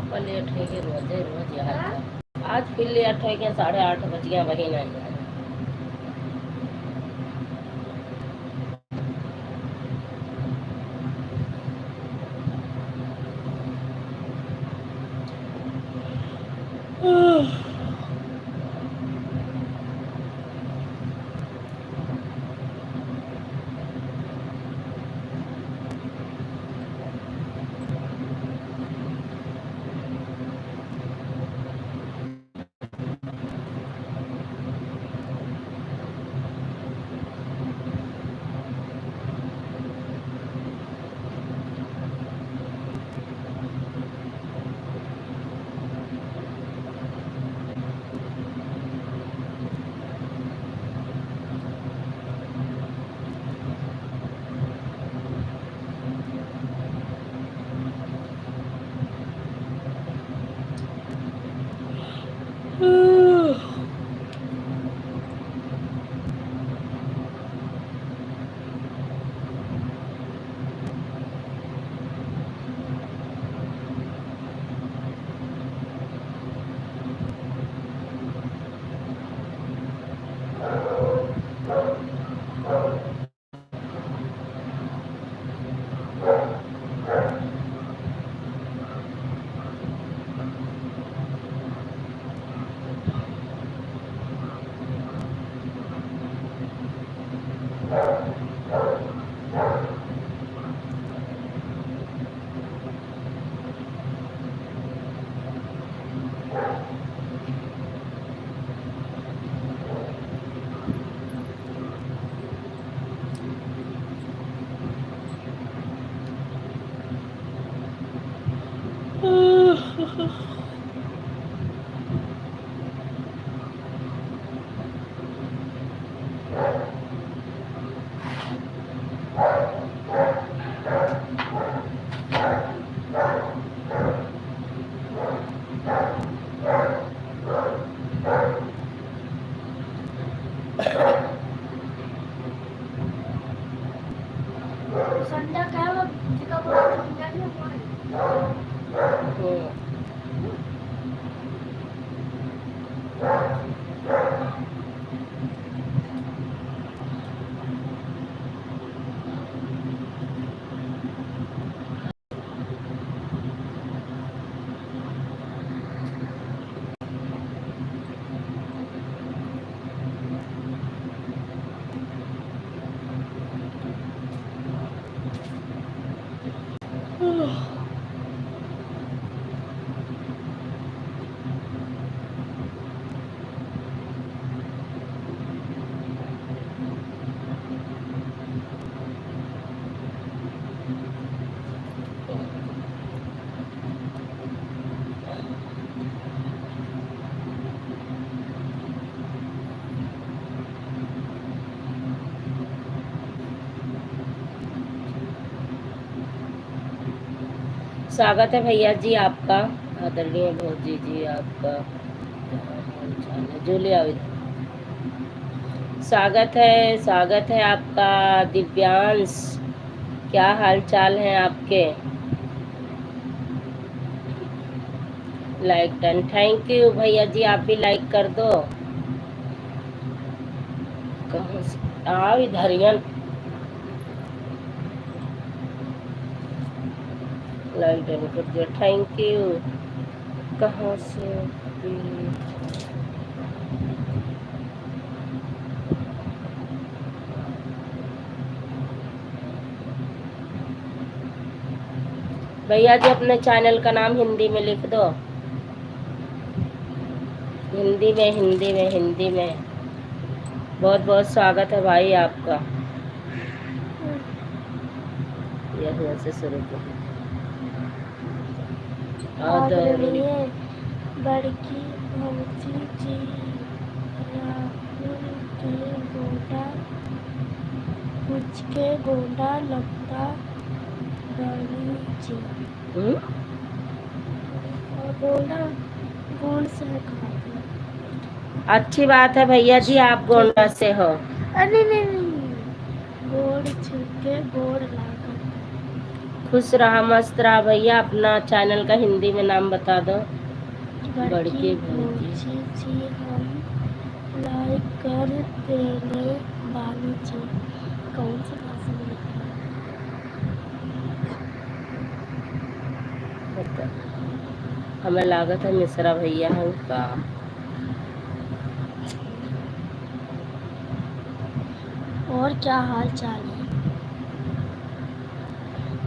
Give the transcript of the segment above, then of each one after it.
पापा लेट है कि रोजे रोज यार आज फिर लेट है कि 8:30 बज गया वही नहीं आया। स्वागत है भैया जी आपका, आदरणीय भौजी जी आपका। जूलिया स्वागत है आपका। दिव्यांश, क्या हाल चाल है आपके? लाइक डन, थैंक यू भैया जी, आप भी लाइक कर दो। कहाँ से आओ इधर, लाइक डन कर दिया, थैंक यू। कहाँ से भैया जी अपने चैनल का नाम हिंदी में लिख दो, हिंदी में। बहुत बहुत स्वागत है भाई आपका। यहाँ से शुरू करो। आदरणीय बड़की भौजी जी, राहुल के गोंडा मुझके गोंडा लगता रानी जी। गोंडा गोंड से कहा। अच्छी बात है भैया जी, आप गोंडा से हो। अरे नहीं, गोड़ छुके गोड़ लागत। खुश रहा मस्त रहा भैया। अपना चैनल का हिंदी में नाम बता दो। बड़की भौजी जी हम लाइक कर देने वाली जी। कौन सी भाषा में लिखा है? हमें लागत है मिश्रा भैया हैं का। और क्या हाल चाल है?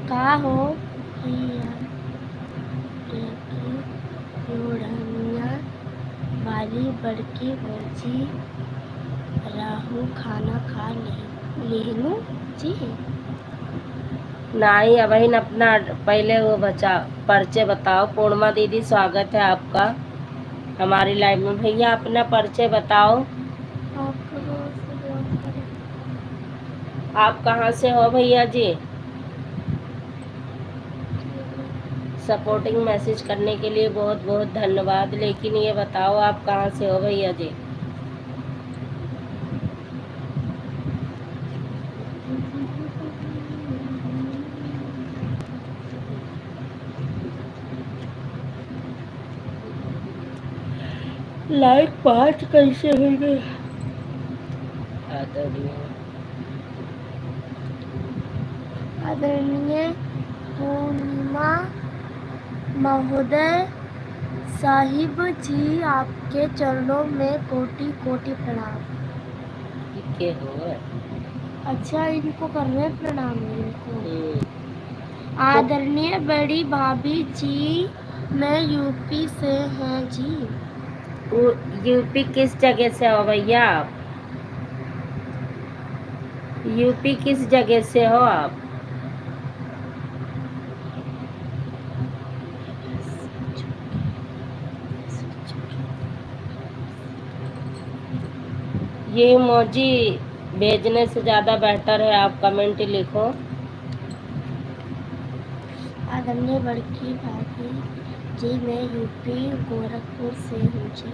का हो भैया जोड़निया वाली बड़की भौजी राहु खाना खा लेनू जी। नहीं अबहिन अपना पहले वो बचा परिचय बताओ। पूर्णिमा दीदी स्वागत है आपका हमारी लाइव में। भैया अपना परिचय बताओ। आप कहाँ से हो भैया जी? सपोर्टिंग मैसेज करने के लिए बहुत बहुत धन्यवाद। लेकिन ये बताओ आप कहाँ से हो भैया जी? लाइक 5 कैसे हो गए? आदरणीय पूर्णिमा महोदय साहिब जी आपके चरणों में कोटि कोटि प्रणाम। के हो? अच्छा इनको कर रहे हैं प्रणाम इनको। आदरणीय बड़ी भाभी जी मैं यूपी से हैं जी। यूपी किस जगह से हो भैया आप? यूपी किस जगह से हो आप? ये इमोजी भेजने से ज़्यादा बेहतर है आप कमेंट लिखो। आदरणीय बड़की भाभी जी मैं यूपी गोरखपुर से हूँ जी।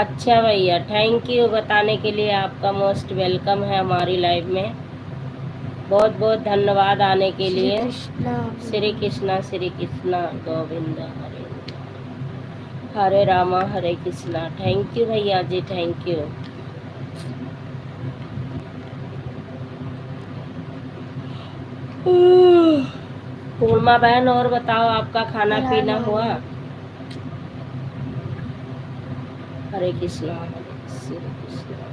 अच्छा भैया थैंक यू बताने के लिए। आपका मोस्ट वेलकम है हमारी लाइव में। बहुत बहुत धन्यवाद आने के लिए। श्री कृष्णा गोविंद हरे हरे रामा हरे कृष्णा। थैंक यू भैया जी थैंक यू। पूर्णिमा बहन और बताओ आपका खाना पीना हुआ? हरे कृष्णा श्री कृष्णा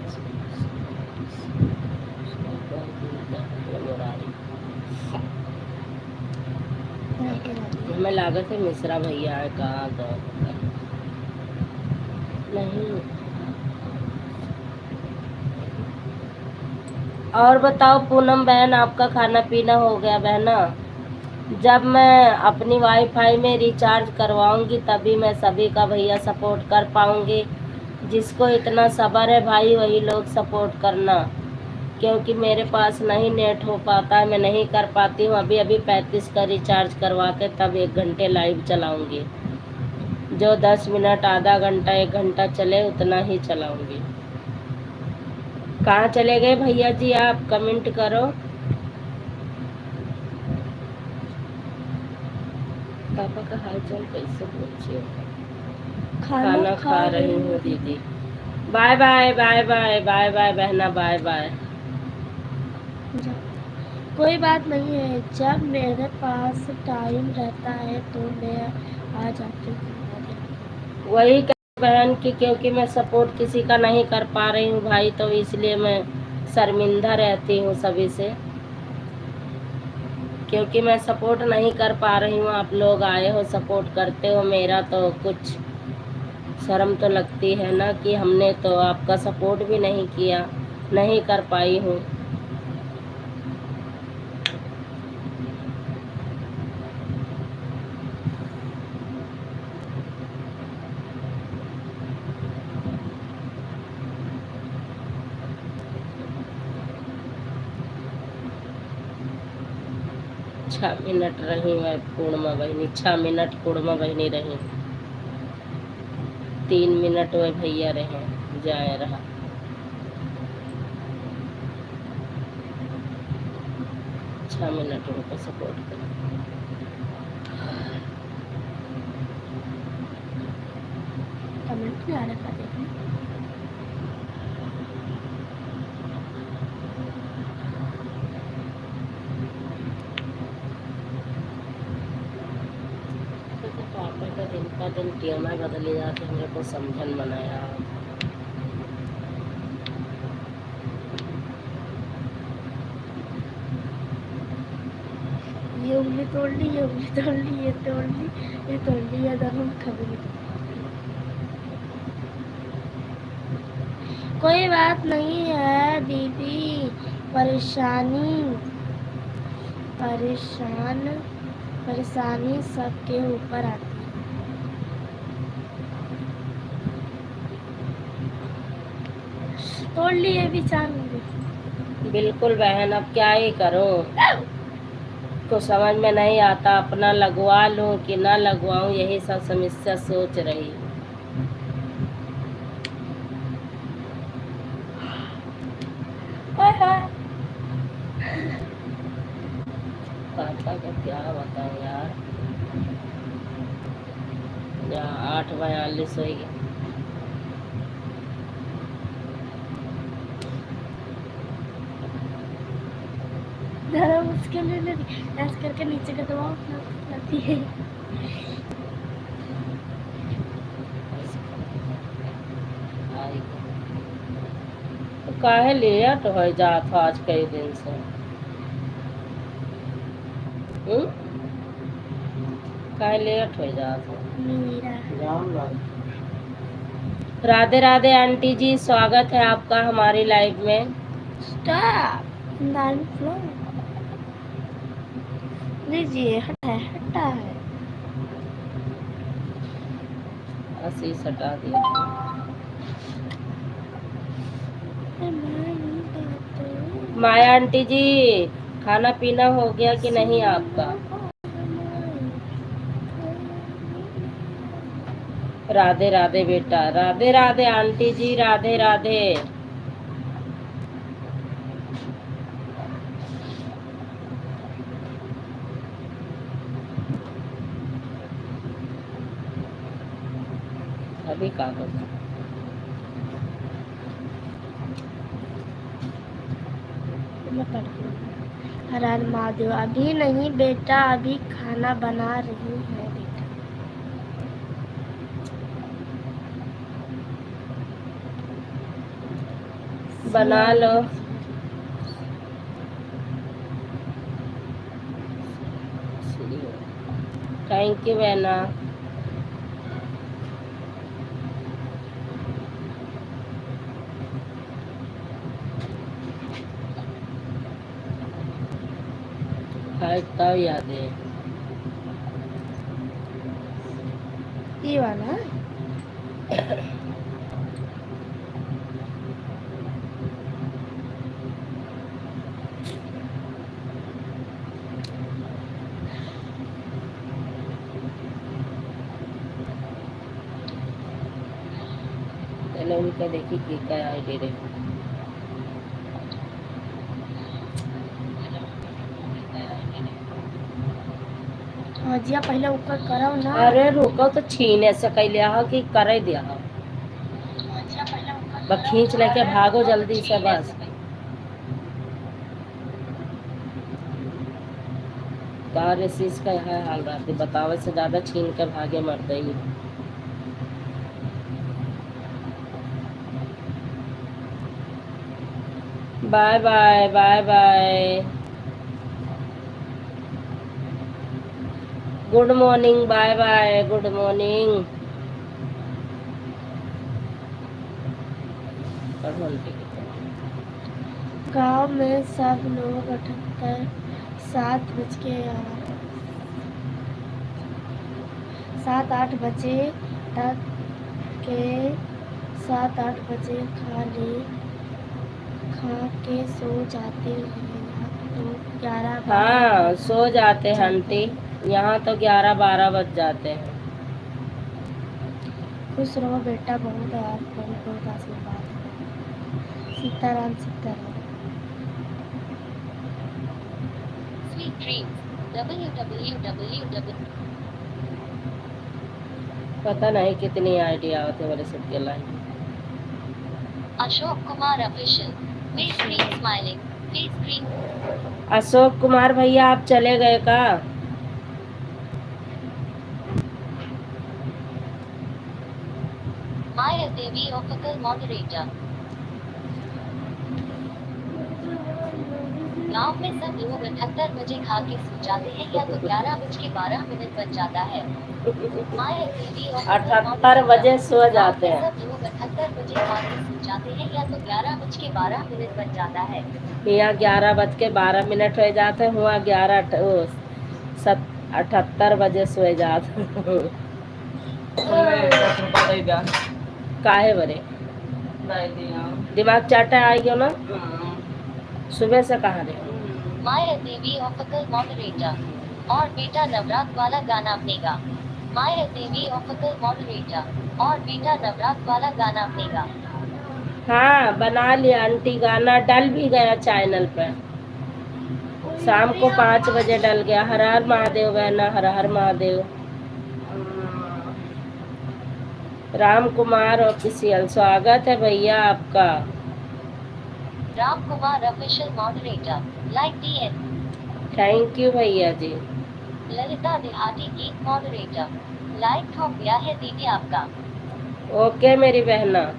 हमें लागत है मिश्रा भैया है कहाँ तो नहीं। और बताओ पूनम बहन आपका खाना पीना हो गया बहना? जब मैं अपनी वाईफाई में रिचार्ज करवाऊंगी तभी मैं सभी का भैया सपोर्ट कर पाऊंगी। जिसको इतना सब्र है भाई वही लोग सपोर्ट करना, क्योंकि मेरे पास नहीं नेट हो पाता है, मैं नहीं कर पाती हूँ। अभी अभी 35 का रिचार्ज करवा के तब 1 घंटे लाइव चलाऊंगी। जो 10 मिनट आधा घंटा 1 घंटा चले उतना ही चलाऊंगी। कहाँ चले गए भैया जी आप? कमेंट करो। पापा का हाल चाल कैसे पूछिए? खाना खा रही हूँ दीदी। Bye bye bye bye bye bye बहना बाय बाय। कोई बात नहीं है, जब मेरे पास टाइम रहता है तो मैं आ जाती हूँ। वही बहन की क्योंकि मैं सपोर्ट किसी का नहीं कर पा रही हूँ भाई, तो इसलिए मैं शर्मिंदा रहती हूँ सभी से, क्योंकि मैं सपोर्ट नहीं कर पा रही हूँ। आप लोग आए हो सपोर्ट करते हो मेरा, तो कुछ शर्म तो लगती है ना कि हमने तो आपका सपोर्ट भी नहीं किया, नहीं कर पाई हूँ। 6 मिनट रही मैं पूर्णिमा बहनी, 6 मिनट पूर्णिमा बहनी रही, 3 मिनट वे भैया रहे जाए रहा। 6 मिनट उनको सपोर्ट करें। नहीं आ रहा देखने। तो पापा का दिन का दिन ट्यूना बदली जाती है, मेरे को समझन बनाया। ये उंगली तोड़ ली, ये उंगली तोड़ ली, ये तोड़ ली, ये तोड़ ली, ये दोनों कभी नहीं तोड़। कोई बात नहीं है दीदी, परेशानी सबके ऊपर आती है। तोड़ लिए भी चार उंगली। बिल्कुल बहन, अब क्या ही करूं, को समझ में नहीं आता, अपना लगवा लूं कि ना लगवाऊं, यही सब समस्या सोच रही। पापा का क्या बताऊं यार, 8:42 हो गया। ज़्यादा मुश्किल नहीं, ऐसे करके नीचे का दबाव लाती है। तो काहे लिया तो हो जात आज कई दिन से। काहे लेट हो जात हो। मेरा राधे राधे आंटी जी, स्वागत है आपका हमारी लाइव में। स्टॉप नाइन फ्लोर लीजिए, हटा है। आशीष हटा दिया। माया आंटी जी, खाना पीना हो गया कि नहीं आपका? राधे राधे बेटा, राधे राधे आंटी जी, राधे राधे। अभी कागज हर हर महादेव। अभी नहीं बेटा, अभी खाना बना रही है बेटा। बना लो। थैंक यू बहना। तब याद है ये वाला चलो उनका देखी कि क्या आईडी रे। जिया पहले ऊपर करो ना। अरे रुको तो छीने से कैलिया हो कि करे दिया हो। बस खींच लेके भागो जल्दी से बस। कार्य शीश का है हाल रहती, बतावे से ज्यादा छीन के भागे मरते ही। Bye bye bye bye, good morning, bye bye, good morning. गांव में सब लोग 7-8 बजे तक के 7-8 बजे खा के सो जाते हैं। तो 11 हाँ सो जाते हैं आंटी, यहाँ तो 11-12 बज जाते हैं। खुश रहो बेटा, बहुत बहुत आशीर्वाद। Sitaram Sitaram. Sweet dreams. www. पता नहीं कितनी आइडिया होते वाले सबके line. Ashok Kumar official, face screen smiling, face screen. Ashok Kumar भैया आप चले गए का? माया देवी ऑफिशियल मॉडरेटर। गांव में सब लोग 78 बजे खा के सो जाते हैं या तो 11:12 बन जाता है। माया देवी ऑफिशियल 78 बजे सो जाते गांव में हैं। सब लोग 78 बजे खा के सो जाते हैं या तो 11:12 बन जाता है। यहाँ 11:12 हो जाते, हुआ 78 बजे सोए जाते। काहे बरे दिमाग चाटा आई गयो ना, सुबह से कहा रहे। माया देवी ऑफिशियल मॉडरेटर और बेटा नवरात वाला गाना बनेगा। माया देवी ऑफिशियल मॉडरेटर और बेटा नवरात वाला गाना बनेगा। हाँ बना लिया आंटी, गाना डल भी गया चैनल पर। शाम को 5 बजे डल गया। हर हर महादेव बहना, हर हर महादेव। राम कुमार ऑफिशियल, स्वागत है भैया आपका। Ram Kumar official moderator, like DN। Thank you भैया जी। ललिता देहाती गीत मॉडरेटर, लाइक हो गया है दीदी आपका। ओके मेरी बहना।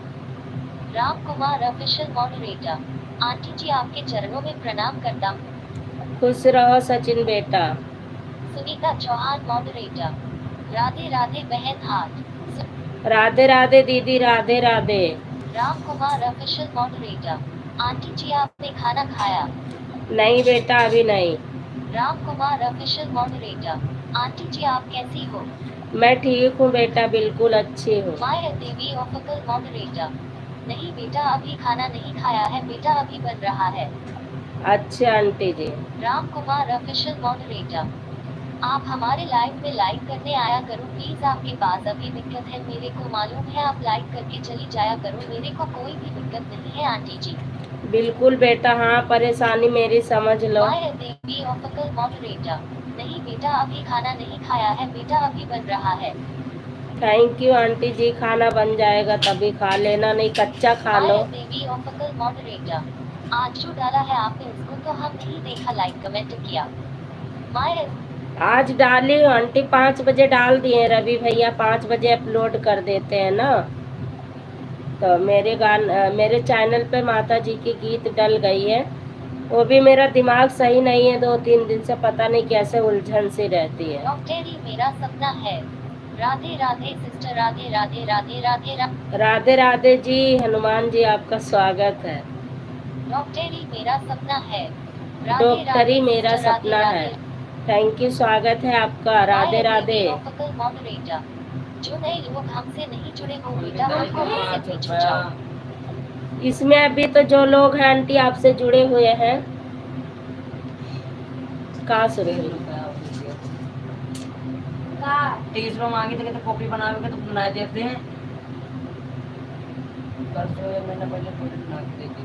Ram Kumar official moderator, aunty ji आपके चरणों में प्रणाम करता हूँ। खुश रहो सचिन बेटा। सुनीता चौहान मॉडरेटर, राधे राधे बहन हाथ। राधे राधे दीदी, Radhe Radhe. Ram Kumar official moderator, aunty ji आपने खाना खाया? नहीं बेटा अभी नहीं। राम Kumar official moderator, aunty ji आप कैसी हो? मैं ठीक हूँ बेटा, बिल्कुल अच्छी हूँ। माया देवी ऑफिशियल मॉडरेटर, नहीं बेटा अभी खाना नहीं खाया है बेटा, अभी बन रहा है। अच्छा आंटी जी। राम कुमार ऑफिशियल मॉडरेटर, आप हमारे लाइव में लाइक करने आया करो प्लीज, आपके पास अभी दिक्कत है मेरे को मालूम है, आप लाइक करके चली जाया करो, मेरे को कोई भी दिक्कत नहीं है आंटी जी। बिल्कुल बेटा, हाँ परेशानी मेरी समझ लो। माया देवी ऑफिशियल मॉडरेटर, नहीं बेटा अभी खाना नहीं खाया है बेटा, अभी बन रहा है। थैंक यू आंटी जी, खाना बन जाएगा तभी खा लेना, नहीं कच्चा खा लो। माया देवी ऑफिशियल मॉडरेटर, आज जो डाला है आपने उसको तो हम नहीं देखा, लाइक कमेंट किया। माया आज डाली हूँ आंटी, 5 बजे डाल दिए, रवि भैया 5 बजे अपलोड कर देते हैं ना, तो मेरे चैनल पे माता जी की गीत डल गई है। वो भी मेरा दिमाग सही नहीं है, 2-3 दिन से पता नहीं कैसे उलझन सी रहती है। डॉक्टरी मेरा सपना है, राधे राधे सिस्टर, राधे राधे राधे राधे राधे राधे जी, हनुमान जी आपका स्वागत है। डॉक्टरी मेरा सपना है, डॉक्टरी मेरा सपना है, थैंक यू, स्वागत है आपका। राधे राधे। ऑफिशियल मॉडरेटर, जो नए लोग हमसे नहीं जुड़े हो बेटा उनको हमसे पीछे जाओ। इसमें अभी तो जो लोग हैं आंटी आपसे जुड़े हुए हैं, कहाँ से तीस रुपये मांगी थे, कॉपी बनाओगे तो बना देते हैं। परसों एक महीना पहले कॉपी बना के देती।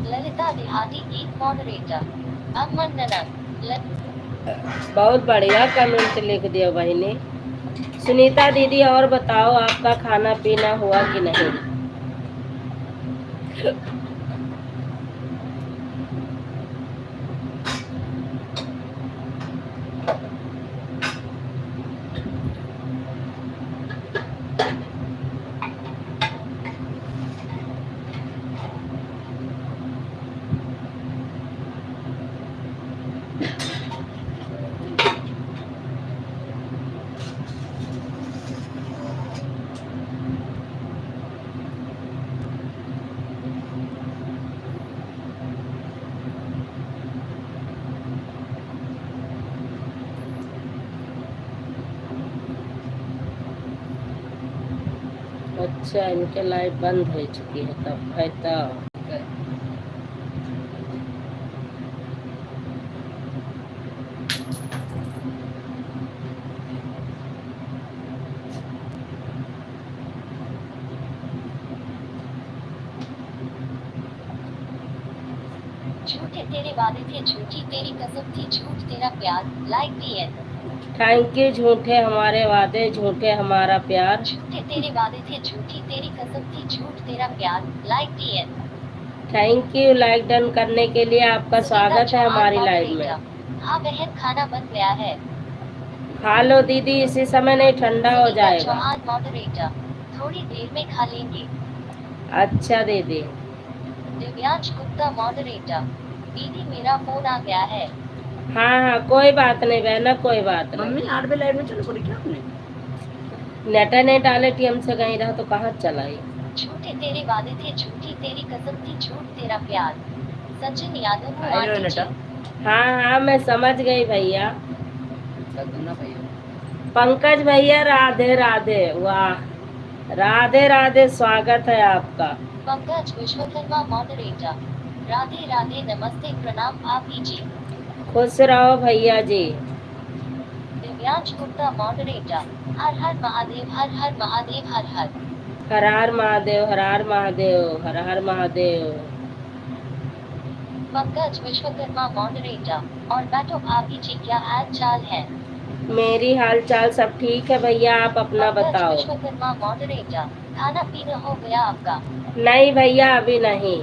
ललिता देहाती गीत मॉडरेटर, अमन ननक। बहुत बढ़िया कमेंट लिख दिया बहनी। सुनीता दीदी और बताओ आपका खाना पीना हुआ कि नहीं? अच्छा, इनके लाइट बंद हो चुकी है तब है तो। झूठे तेरे वादे थे, झूठी तेरी कसम थी, झूठ तेरा प्यार, लाइक दिए। Thank you. झूठे हमारे वादे, झूठे हमारा प्यार। झूठे तेरे वादे थे, झूठी तेरी कसम थी, झूठ तेरा प्यार, लाइक दिए। थैंक यू लाइक डन करने के लिए। आपका स्वागत है हमारी लाइव में। हाँ बहन, खाना बन गया है। खा लो दीदी, इसी समय नहीं ठंडा हो जाएगा। चौहान मॉडरेटर, थोड़ी देर में खा लेंगे। अच्छा दीदी। दिव्यांश गुप्ता मॉडरेटर, दीदी मेरा फोन आ गया है। हाँ हाँ, कोई बात नहीं बहना, कोई बात नहीं। मम्मी 8 बजे लाइट में चलो पड़ी क्या आपने? नेटा नहीं डाले टीएम से गई रहा तो कहाँ चलाई। झूठे तेरे वादे थे, झूठी तेरी कसम थी, झूठ तेरा प्यार, सचिन यादव आई लो आंटी नेटा। जी। हाँ हाँ, मैं समझ गई भैया। सदना भैया। पंकज भैया राधे राधे। वाह, राधे राधे, स्वागत है आपका। पंकज विश्वकर्मा मॉडरेटर, राधे राधे, नमस्ते, प्रणाम भाभी जी। खुश रहो भैया जी। दिव्यांश गुप्ता मॉडरेटर, हर हर महादेव, हर हर महादेव, हर हर। हर हर महादेव, हर हर महादेव, हर हर महादेव। पंकज विश्वकर्मा मॉडरेटर, और बैठो भाभी जी, क्या हाल चाल है? मेरी हाल चाल सब ठीक है भैया, आप अपना पंकज बताओ। विश्वकर्मा मॉडरेटर, खाना पीना हो गया आपका? नहीं भैया, अभी नहीं।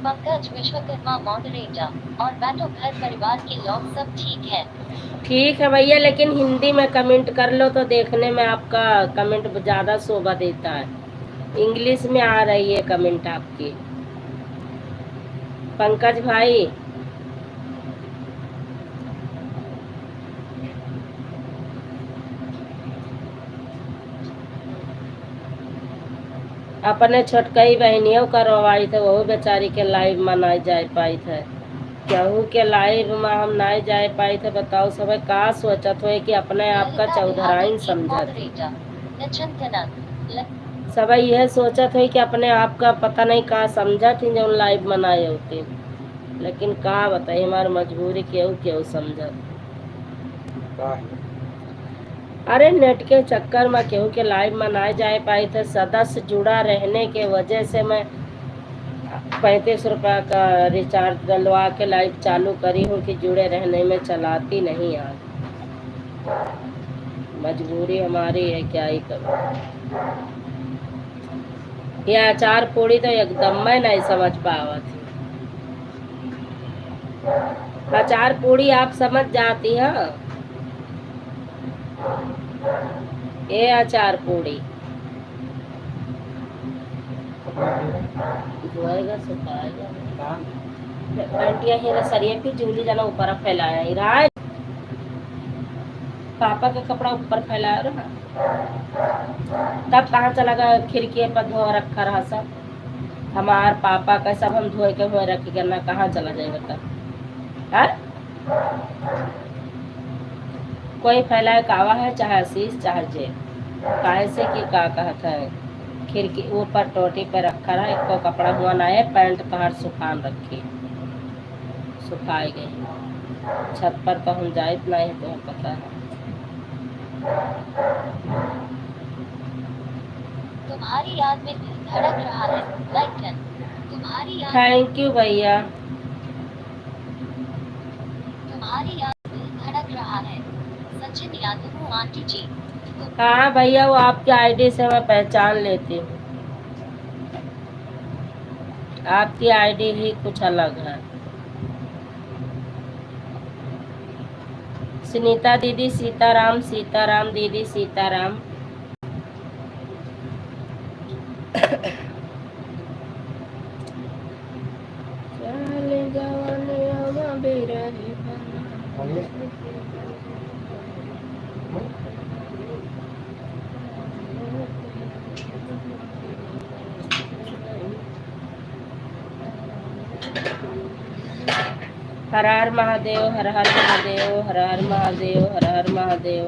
पंकज विश्वकर्मा मॉडरेटर, और बैठो, घर परिवार के लोग सब ठीक है? ठीक है भैया, लेकिन हिंदी में कमेंट कर लो तो देखने में आपका कमेंट ज़्यादा शोभा देता है। इंग्लिश में आ रही है कमेंट आपकी। पंकज भाई, अपने छोटकई बहनियों करवाई थे, वो बेचारी के लाइव में नहीं जा पाई थे। केहू के लाइव में हम नहीं जा पाई थे। बताओ सब का सोचत हो कि अपने आप का चौधराइन समझत। सब यह सोचत है कि अपने आप का पता नहीं का समझत ही जो लाइव मनाए होते। लेकिन का बताइए, हमारी मजबूरी केहू केहू समझत। अरे नेट के चक्कर में केहू के लाइव में ना जा पाई थे। सदस्य जुड़ा रहने के वजह से मैं 35 रुपया का रिचार्ज डलवा के लाइव चालू करी हूँ कि जुड़े रहने में चलाती नहीं आज। मजबूरी हमारी है, क्या ही करूँ। ये अचार पूड़ी तो एकदम मैं नहीं समझ पावा थी। अचार पूड़ी आप समझ जाती हैं? ये अचार पूड़ी धोएगा सुखाएगा। पैंटिया ही सरिये भी जूली जाना ऊपर फैलाया ही रहा है। पापा का कपड़ा ऊपर फैलाया रहा, तब कहाँ चला गया? खिड़की पर धो रखा रहा सब हमार पापा का, सब हम धोए के हुए रखी करना, कहाँ चला जाएगा तब है? कोई फैलाए कावा है, चाहे आशीष चाहे जे, काहे से कि का कहता है खिड़की ऊपर टोटी पे रखा रहा। एक को कपड़ा हुआ ना है, पैंट तहार सुखान रखी, सुखाई गई। छत पर तो हम जाए नहीं है, तो पता है। तुम्हारी याद में दिल धड़क रहा है, लाइक 10। तुम्हारी याद, थैंक यू भैया। तुम्हारी याद में दिल धड़क रहा है, सचिन यादव आंटी जी। हाँ भैया, वो आपकी आईडी से मैं पहचान लेती हूँ। आपकी आईडी ही कुछ अलग है। सुनीता दीदी सीताराम, सीताराम दीदी सीताराम। हर हर महादेव, हर हर महादेव, हर हर महादेव, हर हर महादेव।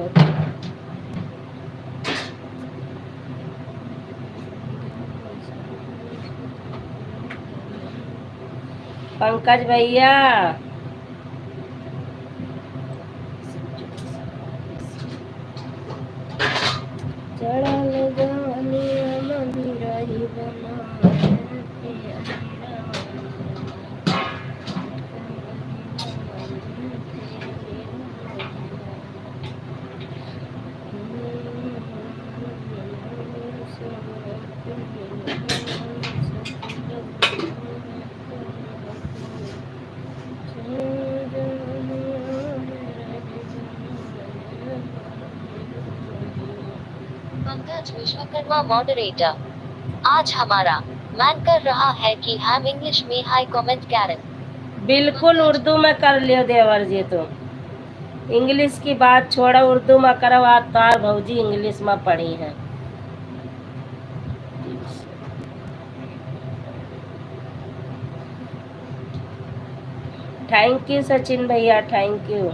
पंकज भैया चढ़ल जवानिया मंदिरही बनाए पिया पंकज विश्वकर्मा मॉडरेटर, आज हमारा मैन कर रहा है कि हम इंग्लिश में हाई कमेंट करें। बिल्कुल उर्दू में कर लियो देवर जी तुम इंग्लिश की बात छोड़ो उर्दू में करो आज तार भौजी इंग्लिश में पढ़ी है थैंक यू सचिन भैया थैंक यू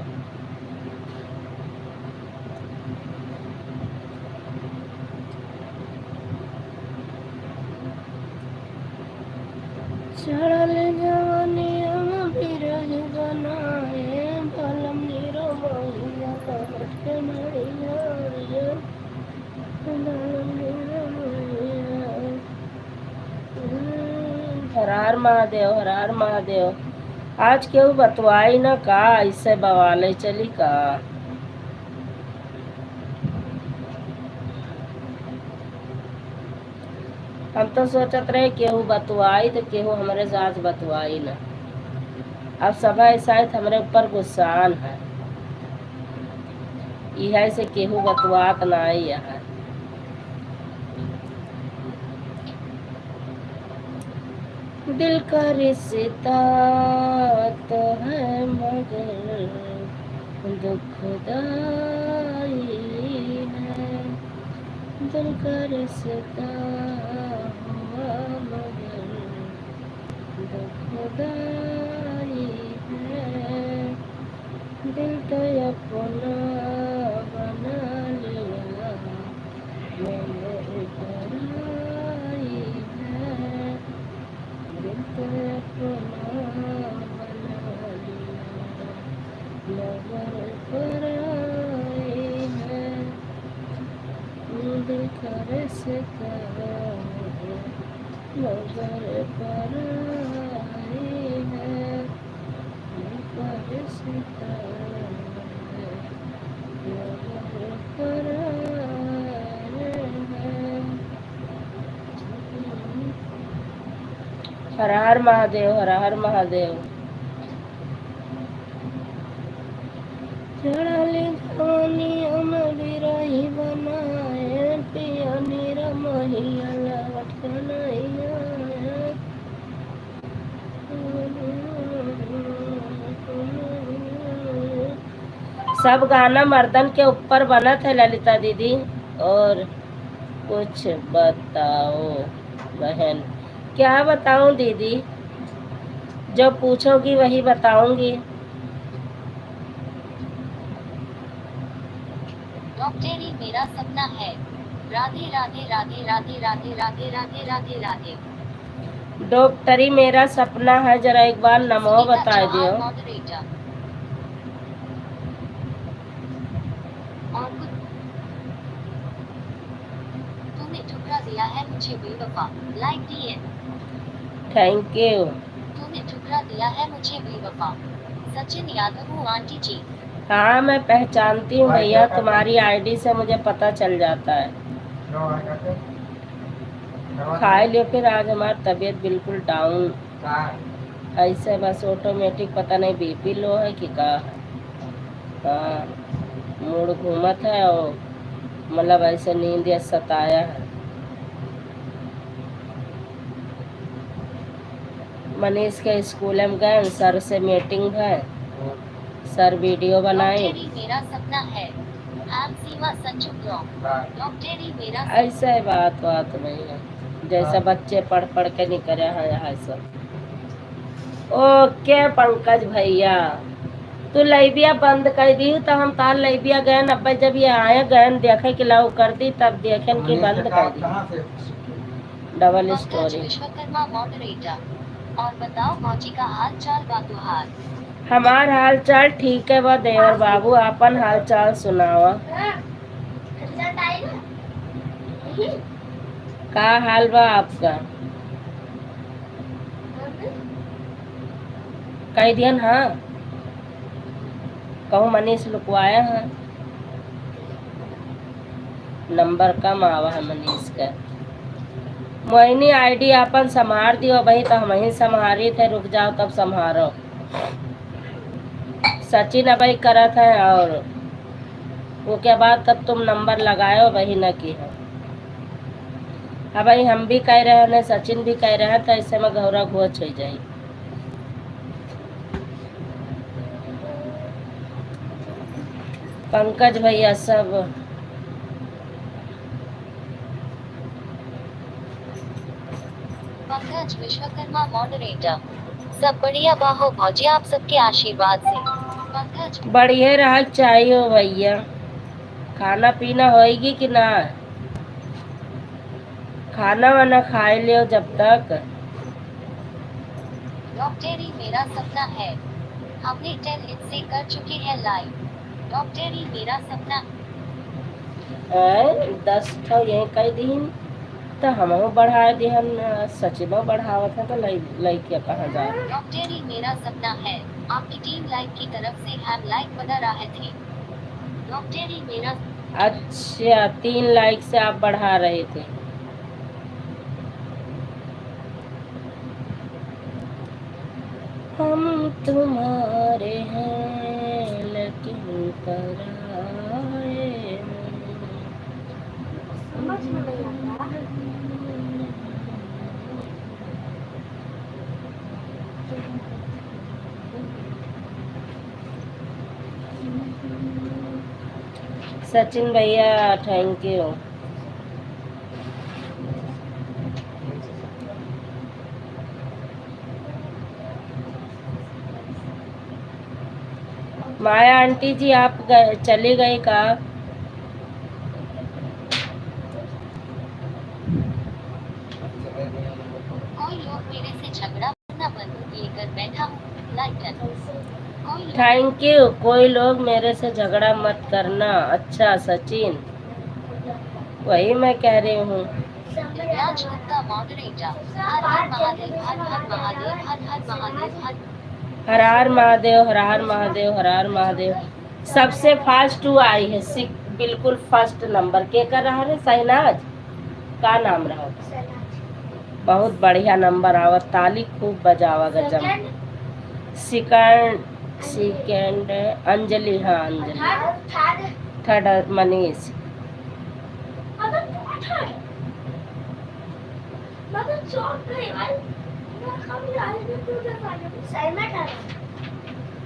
चढ़ल जवानिया बिरह बनाए बलम नीरो मोहिया कहत के नैया बलम नीरो मोहिया। हर हर महादेव आज केहू बतवाई न का इससे बवाले चली का हम तो सोचत रहे केहू बतवाई तो केहू हमारे साथ बतवाई न अब सब शायद हमारे ऊपर गुस्सान है यह से केहू बतवात ना आई है दिल का रिश्ता तो है मगर दुखदाई है दिल का रिश्ता हुआ मगर दुखदाई है दिल तो अपना बना लिया मैंने पराई है दिल तो अपना बना लिया मगर पराई है दिल का रिश्ता मगर पराई है दिल का रिश्ता मगर पराई है। हर हर महादेव हर हर महादेव चढ़ाली धनिया में बिरही बनाए पिया नीरा महिया लवट कन्हैया सब गाना मर्दन के ऊपर बना था ललिता दीदी और कुछ बताओ बहन क्या बताऊं दीदी जो पूछोगी वही बताऊंगी डॉक्टरी मेरा सपना है। राधे राधे राधे राधे राधे राधे राधे राधे राधे। डॉक्टरी मेरा सपना है जरा एक बार नमो सुनीता बता चौहान दियो मॉडरेटर। और कुछ तूने ठुकरा दिया है मुझे बेवफा लाइक दिए। थैंक यू तूने ठुकरा दिया है मुझे बेवफा। सचिन यादव हूँ आंटी जी। हाँ मैं पहचानती हूँ भैया तुम्हारी आईडी से मुझे पता चल जाता है खाए लियो फिर आज हमारी तबीयत बिल्कुल डाउन ऐसे बस ऑटोमेटिक पता नहीं बीपी लो है कि का है हाँ मूड घूमत है और मतलब ऐसे नींद या सताया है मनीष के स्कूल में गए सर से मीटिंग है सर वीडियो बनाए डॉक्टरी मेरा सपना है। I'm Seema Sanju blog. डॉक्टरी मेरा ऐसे बात नहीं है जैसा बच्चे पढ़ पढ़ के नहीं करे हैं यहाँ सब ओके पंकज भैया तू लाइबिया बंद कर दी तो हम तार लाइबिया गए अब जब ये आए गए देखे कि लाऊ कर दी तब देखें कि बंद कर दी double Pankaj story Vishwakarma moderator. और बताओ भौजी का हाल चाल बा तुहार। हमार हाल चाल ठीक है बा देवर बाबू, आपन हाल चाल सुनावा। का हाल बा आपका? कई दिन हाँ कहूँ मनीष लुकवाया है, नंबर कम आवा है मनीष का। मोहिनी आईडी आपन संभार दियो भाई, तो हम ही संभारी थे, रुक जाओ तब संभारो। सचिन अबई करत है और वो के बाद तब तुम नंबर लगायो वही न की है। अब भाई हम भी कह रहे हैं, सचिन भी कह रहे हैं, तो ऐसे में घोरा घोच हो जाए। पंकज भैया सब पंकज विश्वकर्मा मॉडरेटर। सब बढ़िया बाहो भौजी आप सबके आशीर्वाद से। पंकज बढ़िया रहा चाहिए भैया। खाना पीना होएगी कि ना? खाना वाना खाए लियो जब तक। डॉक्टरी मेरा सपना है। हमने 10 हिट से कर चुके हैं लाइव। डॉक्टरी मेरा सपना। 10 ठो यही कई दिन तो हम बढ़ा दिहन, सचिनो बढ़ावत है तो लइके कहाँ जाए। डॉक्टरी मेरा सपना है। आपकी टीम लाइक की तरफ से हम लाइक बना रहे थे। डॉक्टरी मेरा। अच्छा 3 लाइक से आप बढ़ा रहे थे। हम तुम्हारे हैं लेकिन पराए नहीं। समझ में नहीं आता। सचिन भैया thank you. Maya aunty ji आप चली गई का? कोई लोग मेरे से झगड़ा करना बंदूक लेकर बैठा हूँ। लाइटन। कोई लोग थैंक यू। कोई लोग मेरे से झगड़ा मत करना। अच्छा सचिन, वही मैं कह रही हूँ। दिव्यांश गुप्ता मॉडरेटर। हर हर महादेव हर हर महादेव हर हर महादेव हर। हर हर महादेव हर हर महादेव हर हर महादेव। सबसे फास्ट हुआ आई है, बिल्कुल फर्स्ट नंबर के कर रहा है शहनाज का नाम रहा। बहुत बढ़िया नंबर आवा, ताली खूब बजावा गजब। सेकंड अंजलि, हाँ अंजलि। थर्ड मनीष।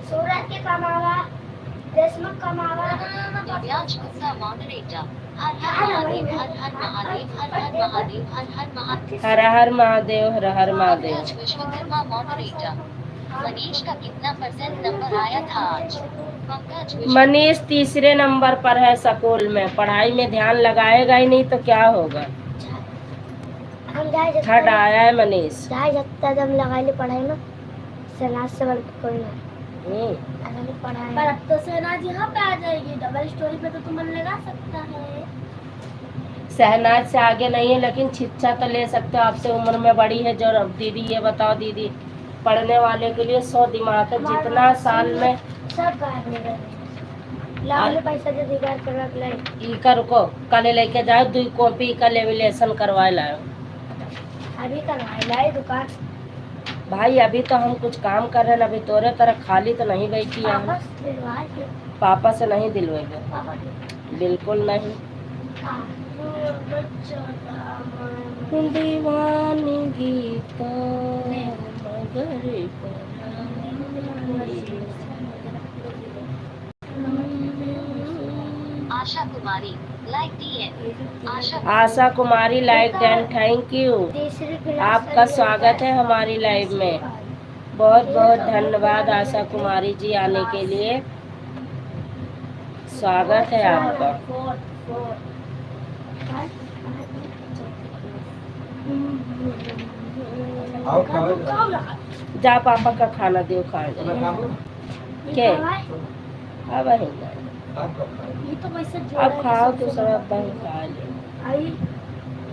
सूरत के कमावा, देशमुख कमावा। दिव्यांश गुप्ता मॉडरेटर। हर हर महादेव हर हर महादेव हर हर महादेव हर हर महादेव। हर हर महादेव हर हर महादेव। पंकज विश्वकर्मा मॉडरेटर। मनीष का कितना % नंबर आया था आज? पंकज मनीष तीसरे नंबर पर है स्कूल में, पढ़ाई में ध्यान लगाएगा ही नहीं तो क्या होगा। हम जाए थर्ड आया है मनीष। जाए जत्ता दम लगा ले पढ़ाई में, शहनाज से बढ़ के कोई नहीं। पर अब तो शहनाज यहाँ पे आ जाएगी, डबल स्टोरी पे तो तू मन लगा सकता है। शहनाज से आगे नहीं है, लेकिन शिक्षा तो ले सकते हो, आपसे उम्र में बड़ी है। जो दीदी ये बताओ दीदी, पढ़ने वाले के लिए 100 दिमाग है, जितना साल में सब बाहर निकल गए। लाओ पैसा जो दिगार करवा के लाई। ई कर को कल लेके जाओ, 2 कॉपी का लेविलेशन करवाए लाओ। अभी करवाए लाई दुकान। भाई अभी तो हम कुछ काम कर रहे हैं, अभी तोरे तरह खाली तो नहीं बैठी है। वापस दिलवा के पापा से नहीं दिलवेगा, पापा के। बिल्कुल नहीं। दीवानगी तो मगर Asha Kumari like DN। Asha Kumari like and thank you. तीसरी क्लास आपका स्वागत है हमारी लाइव में। बहुत बहुत धन्यवाद आशा कुमारी जी आने के लिए, स्वागत है आपका। आओ खाओ जा पापा का खाना दो खा मैं जाए खाऊं के अब है ये तो वैसे अब खाओ तो सब अब बहन खा ले आई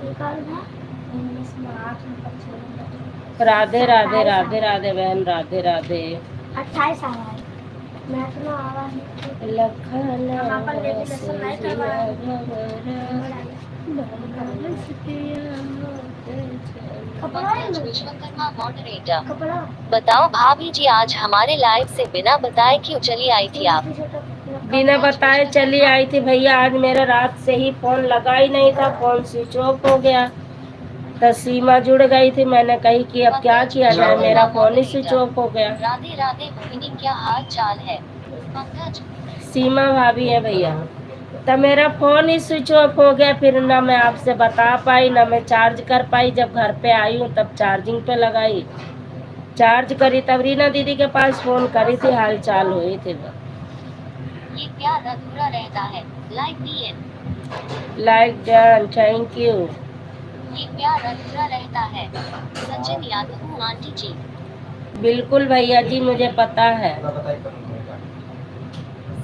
निकाल ना इंग्लिश में 8 नंबर 6 नंबर राधे राधे राधे राधे बहन राधे राधे 28 आ रहा है मैं तो ना आ रहा है लखन हम अपन लेमिनेशन नहीं करवाए कपड़ा है पंकज ना विश्वकर्मा मॉडरेटर। कपड़ा बताओ भाभी जी आज हमारे लाइव से बिना बताए क्यों चली आई थी आप? बिना बताए चली आई थी भैया। आज मेरा रात से ही फोन लगा ही नहीं था, फोन स्विच ऑफ हो गया। तो सीमा जुड़ गई थी, मैंने कही कि अब क्या किया जाए, मेरा फोन ही स्विच ऑफ हो गया। राधे राधे मोहिनी, क्या हाल चाल है? पंकज सीमा भाभी है भैया। तो मेरा फोन ही स्विच ऑफ हो गया, फिर ना मैं आपसे बता पाई ना मैं चार्ज कर पाई। जब घर पे आई हूँ तब चार्जिंग पे लगाई, चार्ज करी तब रीना दीदी के पास फोन करी थी, हाल चाल हुई थी। ये प्यार अधूरा रहता है। Like done. Like done, thank you. ये प्यार अधूरा रहता है। सचिन यादव आंटी जी। बिल्कुल भैया जी, मुझे पता है। बताइए करूंगा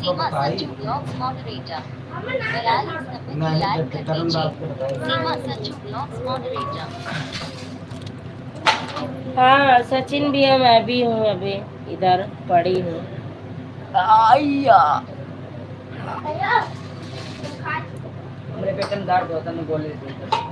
सीमा संजू ब्लॉग्स मॉडरेटर। 42 नंबर की लाइक कर करण दीजिए। बात को बताइए सीमा संजू ब्लॉग्स मॉडरेटर। हाँ सचिन भी है, मैं भी हूँ, अभी इधर पड़ी हूँ। आइया मेरे पेट में दर्द होता है, मैं गोली देता हूँ।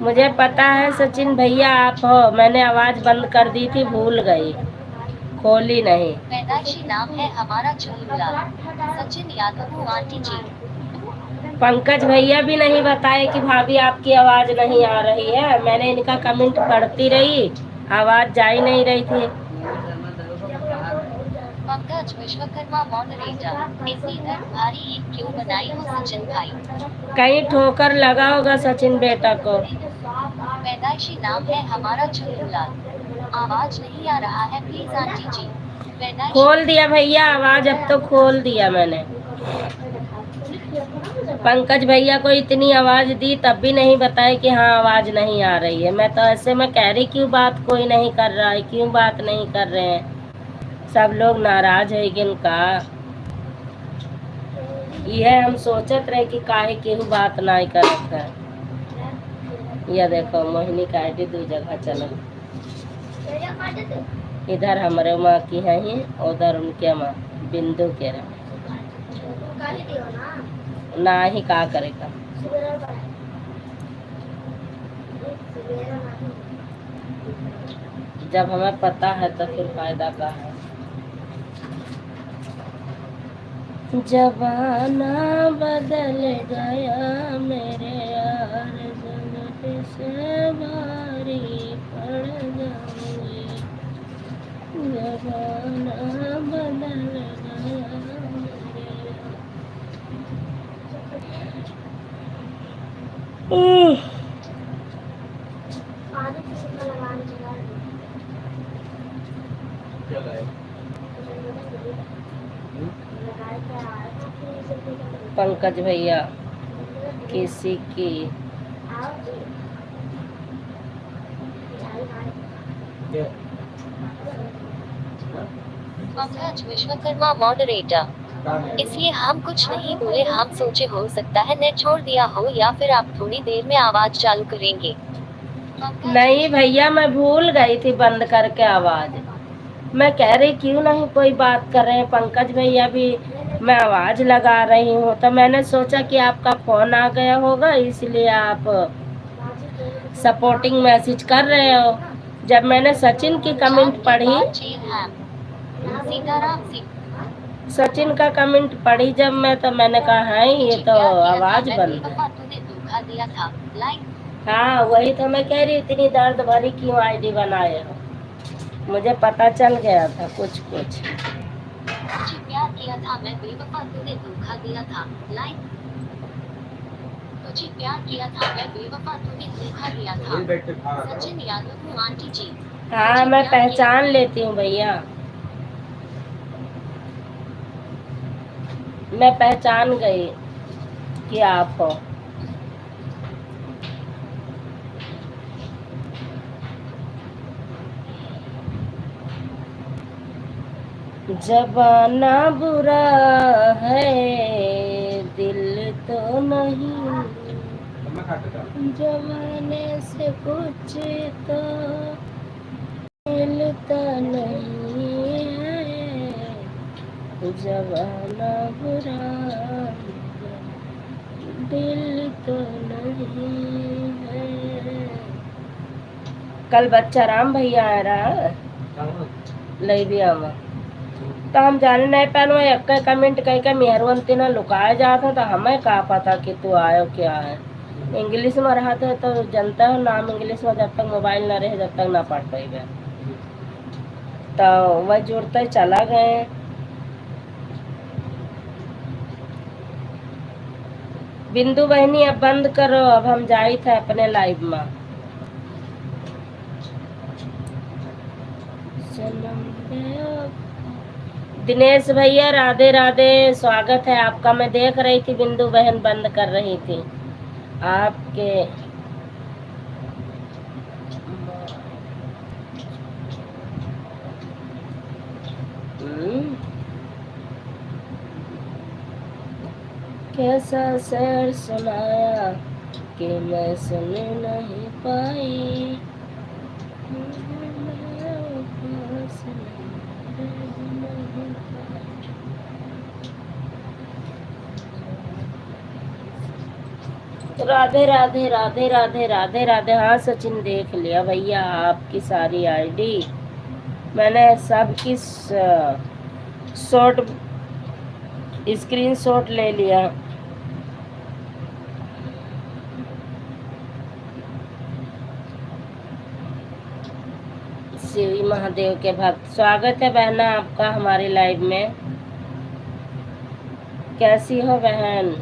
मुझे पता है सचिन भैया आप हो, मैंने आवाज बंद कर दी थी, भूल गई, खोली नहीं। पैदाइशी नाम है हमारा चुलबुला। सचिन यादव हूँ आंटी जी। पंकज भैया भी नहीं बताए कि भाभी आपकी आवाज नहीं आ रही है। मैंने इनका कमेंट पढ़ती रही, आवाज जा ही नहीं रही थी। पंकज विश्वकर्मा मॉडरेटर। इतनी दर्द भारी ईद क्यों बनाई हो सचिन भाई? कहीं ठोकर लगा होगा सचिन बेटा को। पैदाइशी नाम है हमारा चुलबुला। आवाज नहीं आ रहा है प्लीज आंटी जी। पैदाइशी खोल दिया भैया आवाज, अब तो खोल दिया मैंने। पंकज भैया को इतनी आवाज दी तब भी नहीं बताए कि हाँ आवाज नहीं आ रही है। मैं तो ऐसे में कह रही क्यों बात कोई नहीं कर रहा है, क्यों बात नहीं कर रहे हैं, सब लोग नाराज है इनका। यह हम सोचत रहे कि काहे केहू बात नहीं करत है। यह देखो मोहिनी का आईडी दो जगह चलल, इधर हमारे माँ की है ही, उधर उनके माँ बिंदु के रहे ना ही का करेगा। जब हमें पता है तो फिर फायदा का है। जमाना बदल गया मेरे यार, जन्नत से भारी पड़ जाऊंगी। जमाना बदल गया मेरे यार। क्या लाए? पंकज भैया किसी की क्या? पंकज विश्वकर्मा मॉडरेटर। काम है? इसलिए हम कुछ नहीं बोले, हम सोचे हो सकता है नेट छोड़ दिया हो या फिर आप थोड़ी देर में आवाज चालू करेंगे। पंकज नहीं भैया मैं भूल गई थी बंद करके आवाज। मैं कह रही क्यों नहीं कोई बात कर रहे हैं, पंकज भैया भी मैं आवाज लगा रही हूँ, तो मैंने सोचा कि आपका फोन आ गया होगा इसलिए आप सपोर्टिंग मैसेज कर रहे हो। जब मैंने सचिन की कमेंट पढ़ी, सीताराम सिंह। सचिन का कमेंट पढ़ी जब मैं, तो मैंने कहा है ये तो आवाज बंद है। तूने धोखा दिया था लाइक। हाँ वही तो मैं कह रही, इतनी दर्द भरी क्यों आईडी बनाए हो, मुझे पता चल गया था कुछ कुछ। मुझे प्यार किया था मैं बेवफा, तूने धोखा दिया था लाइक। तुझे प्यार किया था मैं बेवफा, तूने धोखा दिया था। वही बैठ के खा रहा था। सचिन यादव हूँ आंटी जी। हाँ मैं पहचान लेती हूँ भैया, मैं पहचान गई कि आप हो। जमाना बुरा है दिल तो नहीं, मैं खाता था। जमाने से कुछ तो मिलता नहीं है। जमाना बुरा दिल तो नहीं है। कल बच्चा राम भैया आ रहा लई भी आवा, तो हम जाने नहीं पानो एक कमेंट कह के मेहरवंती ना लुकाया जाता, तो हमें कहा पता कि तू आयो क्या है। इंग्लिश में रहा था तो जनता हो नाम इंग्लिश में, जब तक मोबाइल ना रहे जब तक ना पढ़ पाएगा, तो वह जुड़ते चला गए। बिंदु बहनी अब बंद करो, अब हम जाई थे अपने लाइव में। दिनेश भैया राधे राधे, स्वागत है आपका। मैं देख रही थी बिंदु बहन बंद कर रही थी आपके। कैसा शेर सुनाया कि मैं सुन नहीं पाई। राधे राधे राधे राधे राधे राधे। हाँ सचिन देख लिया भैया आपकी सारी आईडी, मैंने सबकी शॉर्ट स्क्रीनशॉट ले लिया। शिव महादेव के भक्त, स्वागत है बहना आपका हमारे लाइव में। कैसी हो बहन?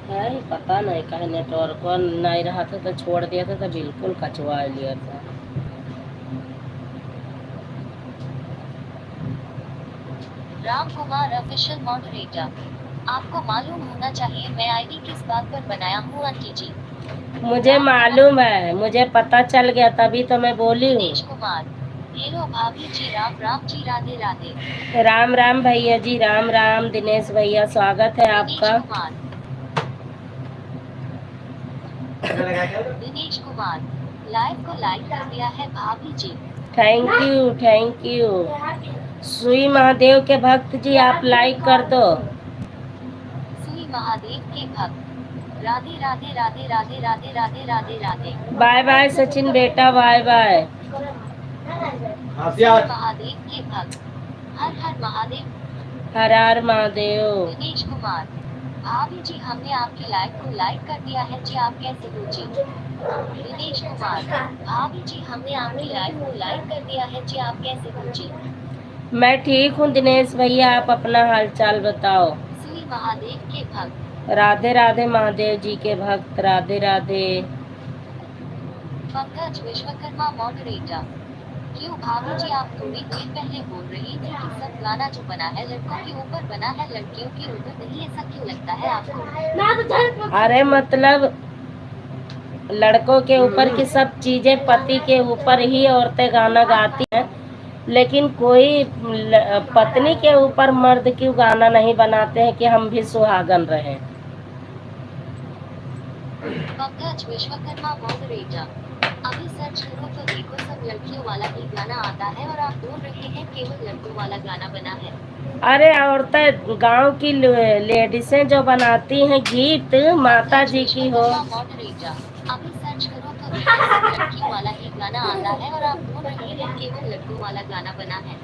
है पता नहीं कहीं नेटवर्क नहीं रहा था तो छोड़ दिया था, तो बिल्कुल कचवा लिया था। राम कुमार ऑफिशियल मॉडरेटर, आपको मालूम होना चाहिए मैं आईडी किस बात पर बनाया हूँ आंटी जी। मुझे मालूम है, मुझे पता चल गया तभी तो मैं बोली दिनेश हूँ। कुमार, हेलो भाभी जी, राम राम जी, राधे राधे। राम राम भैया जी, राम राम। दिनेश भैया स्वागत है आपका। दिनेश कुमार लाइव को लाइक कर दिया है भाभी जी। Thank you thank you. सुई महादेव के भक्त जी आप लाइक कर दो। सुई महादेव के भक्त, राधे राधे राधे राधे राधे राधे राधे राधे। बाय बाय सचिन बेटा, बाय बाय। सुई महादेव के भक्त, हर हर महादेव। हर हर महादेव। दिनेश कुमार, भाभी जी हमने आपकी लाइव को लाइक कर दिया है जी, आप कैसे हो जी? दिनेश कुमार, भाभी जी हमने आपकी लाइव को लाइक कर दिया है जी, आप कैसे हो जी? मैं ठीक हूँ दिनेश भैया, आप अपना हालचाल बताओ। सुई महादेव के भक्त, राधे राधे महादेव जी के भक्त, राधे राधे। पंकज विश्वकर्मा मॉडरेटर, क्यों भाभी जी आप थोड़ी देर पहले बोल रही थी कि सब गाना जो बना है लड़कों के ऊपर बना है, लड़कियों के ऊपर नहीं, ऐसा क्यों लगता है आपको? अरे मतलब लड़कों के ऊपर की सब चीजें पति के ऊपर ही औरतें गाना गाती हैं, लेकिन कोई पत्नी के ऊपर मर्द क्यों गाना नहीं बनाते हैं कि हम भी सुहागन रहें। पंकज विश्वकर्मा मॉडरेटर, अभी सर्च करो तो देखो सब लड़कियों वाला ही गाना आता है और आप बोल रहे हैं केवल लड़कों वाला गाना बना है। अरे औरतें गांव की लेडीसें जो बनाती हैं गीत माता जी की हो। मॉडरेटर, अभी सर्च करो तो देखो सब लड़कियों वाला ही गाना आता है और आप बोल रहे हैं केवल लड़कों वाला गाना बना है।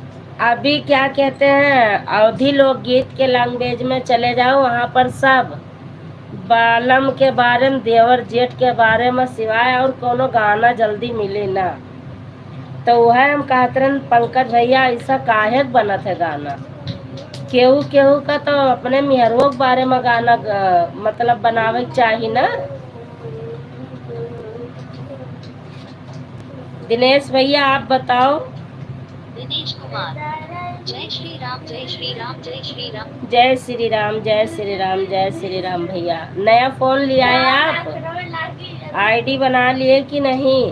अभी क्या कहते हैं, अवधी लोकगीत के लैंग्वेज में चले जाओ, वहाँ पर सब बालम के बारे में, देवर जेठ के बारे में सिवाय और कोनो गाना जल्दी मिले ना। तो वह हम कहते रहे पंकज भैया ऐसा काहे बनत है गाना। केहू केहू का तो अपने मिहरुओं के बारे में गाना मतलब बनावे चाहिए ना। दिनेश भैया आप बताओ। दिनेश कुमार, जय श्री राम जय श्री राम जय श्री राम। जय श्री राम जय श्री राम जय श्री राम। भैया नया फोन लिया है आप, आईडी बना लिए कि नहीं?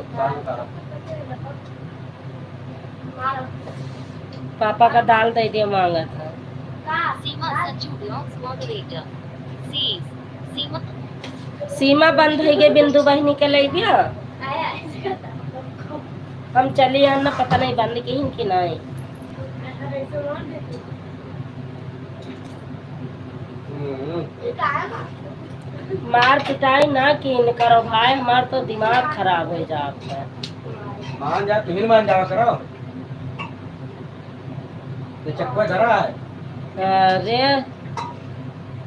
पापा का दाल दे दिया मांगा था। सीमा संजू ब्लॉग्स मॉडरेटर, सीमा सीमा बंद है गई, बिंदु बहनी के ले गया। हम चली ना, पता नहीं बंद की कि नहीं। मार पिटाई ना की करो भाई, हमार तो दिमाग खराब हो जाता है। मान जा, तुम्हें मान जावा करो। ये चक्कर धरा है। अरे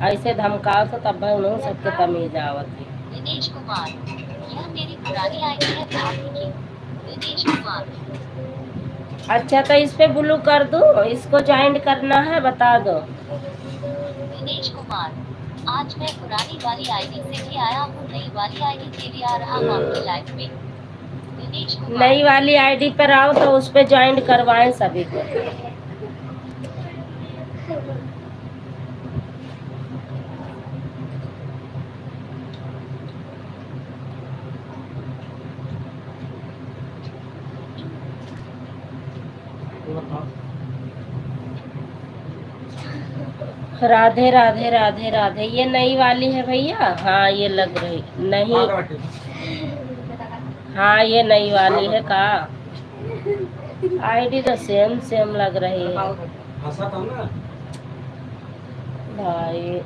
ऐसे धमकाओ तो तब उन्होंने सबके तमीज आवत है। दिनेश कुमार, यह मेरी पुरानी आईडी है भाभी की। दिनेश कुमार, अच्छा तो इस पे ब्लू कर दूं, इसको ज्वाइन करना है बता दो। दिनेश कुमार, आज मैं पुरानी वाली आईडी से भी आया हूँ, नई वाली आईडी के लिए आ रहा हूँ आपकी लाइफ में। दिनेश कुमार, नई वाली आईडी पर आओ तो उस पे ज्वाइन करवाएं सभी को। राधे राधे राधे राधे। ये नई वाली है भैया? हाँ ये लग रही नहीं। हाँ ये नई वाली है का? आईडी तो सेम सेम लग रही है हंसा था ना भाई।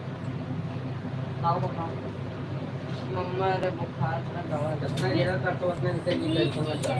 मम्मा रे बुखार का दवा जितना गिरा था तो उतने नीचे की टेंशन मत लो।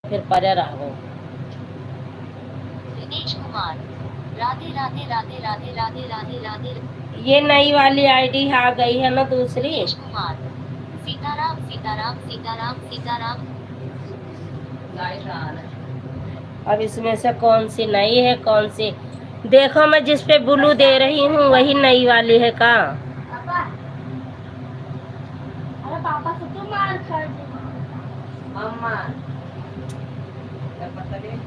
फिर परे रहो। दिनेश कुमार राधे राधे राधे राधे राधे राधे राधे। ये नई वाली आईडी आ गई है ना दूसरी। दिनेश कुमार सीताराम सीताराम सीताराम सीताराम। लाइट रहा है। अब इसमें से कौन सी नई है कौन सी? देखो मैं जिस पे ब्लू दे रही हूँ वही नई वाली है का? पापा, अरे पापा से तो मार खा दी। मम्मा क्या पता नहीं।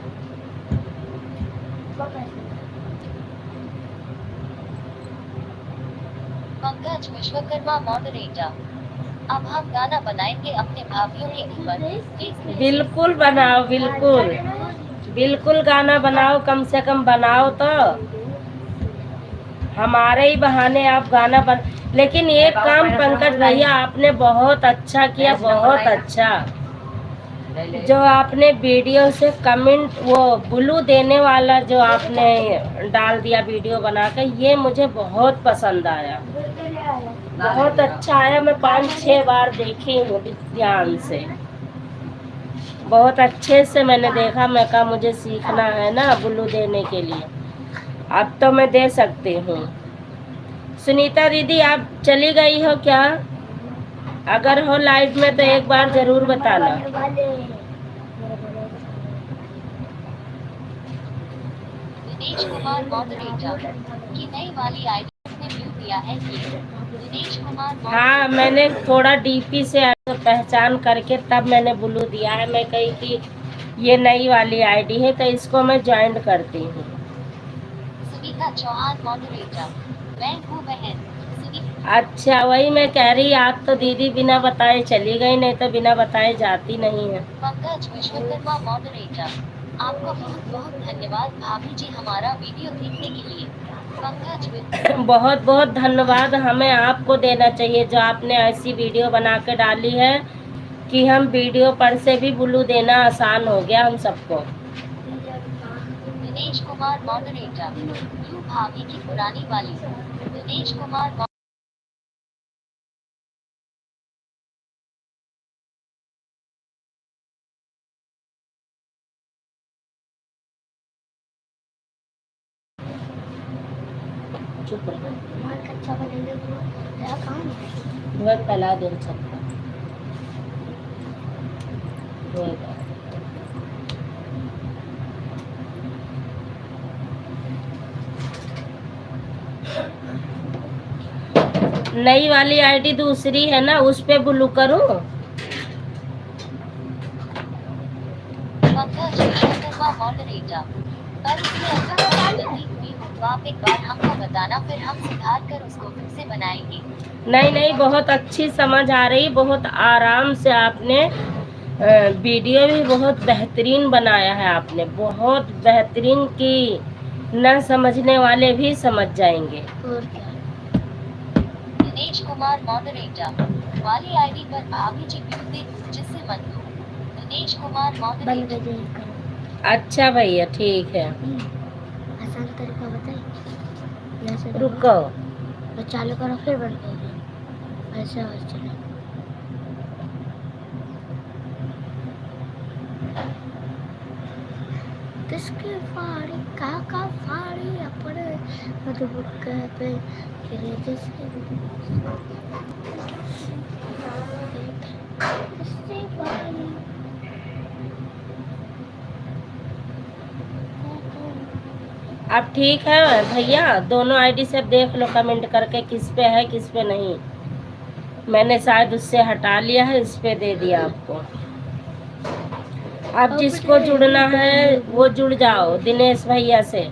पंकज विश्वकर्मा मॉडरेटर। अब हम गाना बनाएंगे अपने भाभीयों के ऊपर। बिल्कुल बनाओ बिल्कुल बिल्कुल गाना बनाओ, कम से कम बनाओ तो। हमारे ही बहाने आप गाना बन। लेकिन एक काम पंकज भैया आपने बहुत अच्छा किया, बहुत अच्छा। जो आपने वीडियो से कमेंट वो ब्लू देने वाला जो आपने डाल दिया वीडियो बनाकर, ये मुझे बहुत पसंद आया, बहुत अच्छा आया। मैं 5-6 बार देखी हूँ ध्यान से, बहुत अच्छे से मैंने देखा। मैं कहा मुझे सीखना है ना ब्लू देने के लिए, अब तो मैं दे सकती हूँ। सुनीता दीदी आप चली गई हो क्या? अगर हो लाइव में तो एक बार जरूर बताना। दिनेश कुमार मॉडरेटर की नई वाली आईडी ने व्यू दिया है कि दिनेश कुमार हाँ मैंने थोड़ा डीपी से पहचान करके तब मैंने ब्लू दिया है। मैं कही कि ये नई वाली आईडी है तो इसको मैं ज्वाइन करती हूँ। सुनीता चौहान मॉडरेटर। मैं हूँ बहन अच्छा वही मैं कह रही, आप तो दीदी बिना बताए चली गई, नहीं तो बिना बताए जाती नहीं है। पंकज विश्वकर्मा मॉडरेटर। आपको बहुत बहुत धन्यवाद भाभी जी हमारा वीडियो देखने के लिए। पंकज बहुत बहुत धन्यवाद हमें आपको देना चाहिए जो आपने ऐसी वीडियो बना के डाली है कि हम वीडियो पर से भी ब्लू देना आसान हो गया हम सबको। दिनेश कुमार मॉडरेटर। यू भाभी की पुरानी वाली। दिनेश कुमार चुप रहो, अच्छा बनेंगे तो क्या काम है? धोए फैला दो सबका, धोए दो। नई वाली आईडी दूसरी है ना, उस पे ब्लू करूं? पंकज विश्वकर्मा मॉडरेटर। पर उसमें अगर गलती हुई हो तो आप एक बार हमको बताना, फिर हम सुधार कर उसको फिर से बनाएंगे। नहीं नहीं बहुत अच्छी समझ आ रही, बहुत आराम से आपने वीडियो भी बहुत बेहतरीन बनाया है आपने, बहुत बेहतरीन की न समझने वाले भी समझ जाएंगे। और क्या? दिनेश कुमार मॉडरेटर वाली आईडी पर भाभी जी व्यू दे जिससे मन दो। दिनेश कुमार बंद मॉडरेटर। कर दे करो। अच्छा भैया ठीक है, आसान तरीका बताइए। यहाँ से रुको। और चालू करो फिर बंद कर दो, ऐसे और चले। किसके फाड़ी काका फाड़ी अपने मधुबुक पे गिरे जैसे किससे फाड़ी अब ठीक है भैया, दोनों आईडी से देख लो कमेंट करके किस पे है किस पे नहीं। मैंने शायद उससे हटा लिया है, इस पे दे दिया आपको। अब जिसको जुड़ना है वो जुड़ जाओ दिनेश भैया से।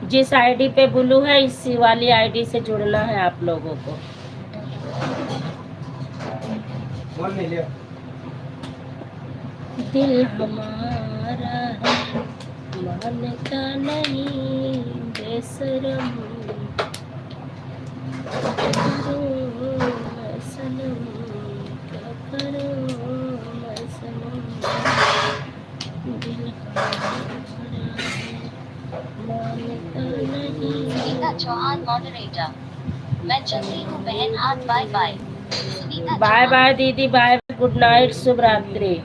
जिस आईडी पे ब्लू है इसी वाली आईडी से जुड़ना है आप लोगों को। फोन नहीं लिया। दिल हमारा मानता नहीं बेशरम, करूं मैं सनम, क्या करूं मैं सनम, दिल हमारा मानता नहीं। सुनीता चौहान मॉडरेटर। मैं चलती हूँ बहन, आज bye bye. Sunita bye Chauhan. Bye दीदी, बाय, गुड नाइट, शुभ रात्रि।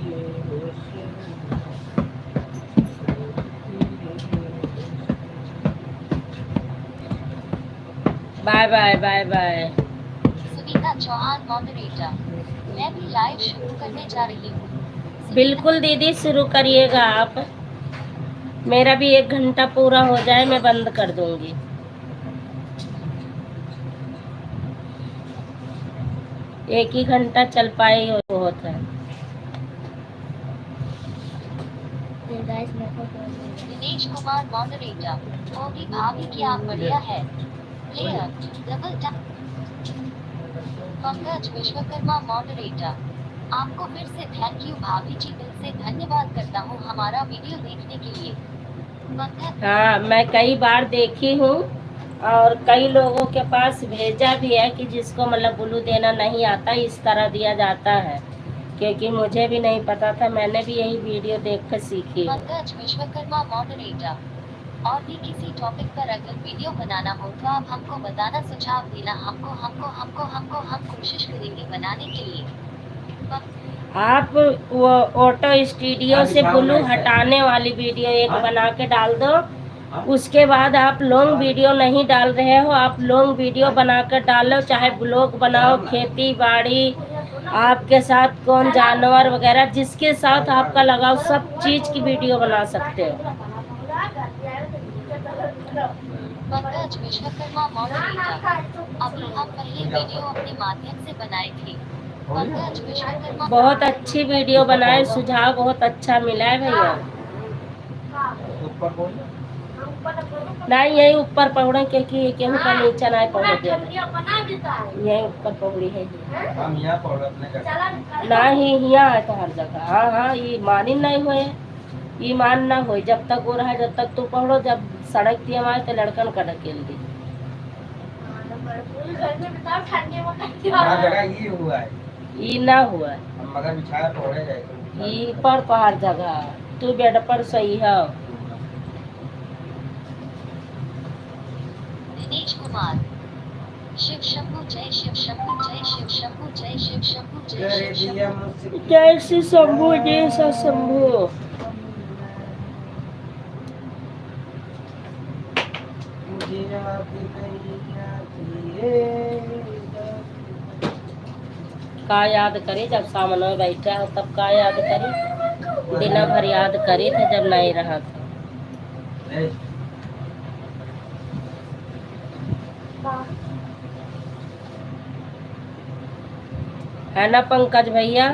Bye bye bye bye. Sunita Chauhan moderator. मैं भी लाइव शुरू करने जा रही हूँ। बिल्कुल दीदी, शुरू करिएगा आप। मेरा भी 1 घंटा पूरा हो जाए मैं बंद कर दूंगी। एक ही घंटा चल पाए बहुत है। दिनेश कुमार मॉडरेटर। होगी भाभी की आप बढ़िया है। Player double tap. Pankaj Vishwakarma moderator. आपको फिर से थैंक यू भाभी जी, दिल से धन्यवाद करता हूँ हमारा वीडियो देखने के लिए। पंकज। हाँ, मैं कई बार देखी हूँ और कई लोगों के पास भेजा भी है कि जिसको मतलब ब्लू देना नहीं आता इस तरह दिया जाता है, क्योंकि मुझे भी नहीं पता था। मैंने भी यही वीडियो देख कर सीखी। पंकज विश्वकर्मा मॉडरेटर। और भी किसी टॉपिक पर अगर वीडियो बनाना हो तो आप हमको बताना, सुझाव देना हमको हमको हमको हमको हम कोशिश करेंगे बनाने के लिए। आप वो ऑटो स्टूडियो से ब्लू हटाने वाली वीडियो एक बना के डाल दो। उसके बाद आप लॉन्ग वीडियो नहीं डाल रहे हो, आप लॉन्ग वीडियो बनाकर डालो, चाहे ब्लॉग बनाओ, खेती बाड़ी, आपके साथ कौन जानवर वगैरह जिसके साथ आपका लगाव, सब चीज की वीडियो बना सकते हो। पंकज विश्वकर्मा मॉडरेटर। अभी हम पहले वीडियो अपने माध्यम से बनाए थे। पंकज विश्वकर्मा। बहुत अच्छी वीडियो बनाए, सुझाव बहुत अच्छा मिला है भैया। ऊपर बोल। नहीं, यही ऊपर पकड़े क्योंकि केहू का नीचे ना पकड़ दे। यही ऊपर पकड़ी है हम यहाँ पढ़ अपने घर। नहीं, यहाँ है तो हर जगह। हाँ हाँ, ये मानी नहीं हुए, ये मान ना हो जब तक वो रहा, जब तक तू पकड़ो, जब सड़क थी हमारे तो लड़कन का ढकेल दी। यहाँ जगह ये हुआ है। ये ना हुआ, हम मगर बिछाया पढ़े जाए। ये पर हर जगह तू बेड पर सही है। दिनेश कुमार। शिव शंभु जय शिव शंभु जय शिव शंभु जय शिव शंभु जय शिव शंभु। जय श्री शंभु, जय श्री शंभु। का याद करे जब सामने में बैठा हो तब का याद करे, दिन भर याद करे थे जब नहीं रहा था। है ना पंकज भैया,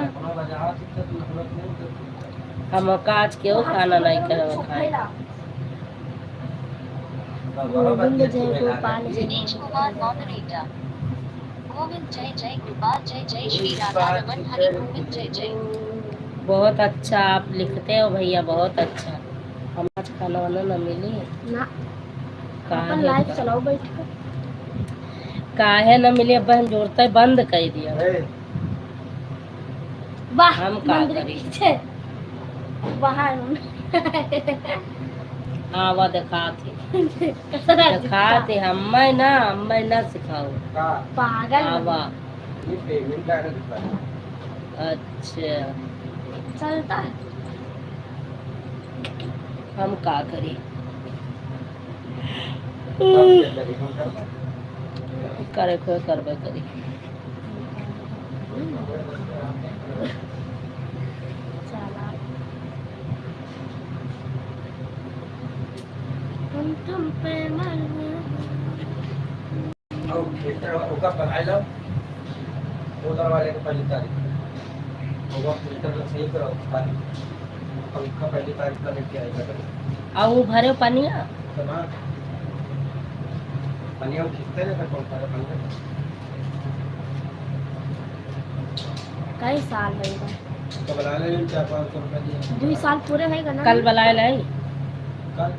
हम काज क्यों खाना नहीं कर खाए। गोविंद जय गोपाल जय। दिनेश कुमार मॉडरेटर। गोविंद जय जय गोपाल जय जय श्री राधा रमन हरि गोविंद जय जय। बहुत अच्छा आप लिखते हो भैया, बहुत अच्छा। हम आज खाना वाना न मिली ना काहे लाइव का- चलाओ बैठ कर। काहे न मिली, अब हम जोड़ते बंद कर दिया। वाह, हम का मंदिर करी? पीछे बाहर हाँ वो दिखाती दिखाती, हमें ना सिखाओ। पागल हाँ वाह, ये पेमेंट का दिखा। अच्छा चलता है। हम का करी, करे खोए करबे करी। चला हम तुम पे और फिल्टर होगा बनाए लो उधर वाले को पहली तारीख होगा फिल्टर का सही करो पानी पंखा पहली तारीख का लेके आएगा और वो भरे पनिया तमाम पानी हम खींचते हैं पंखा का पंखा कई साल रहेगा तो बना ले 400-500 रुपए दिए 2 साल पूरे होएगा ना कल बुलाए लाई कल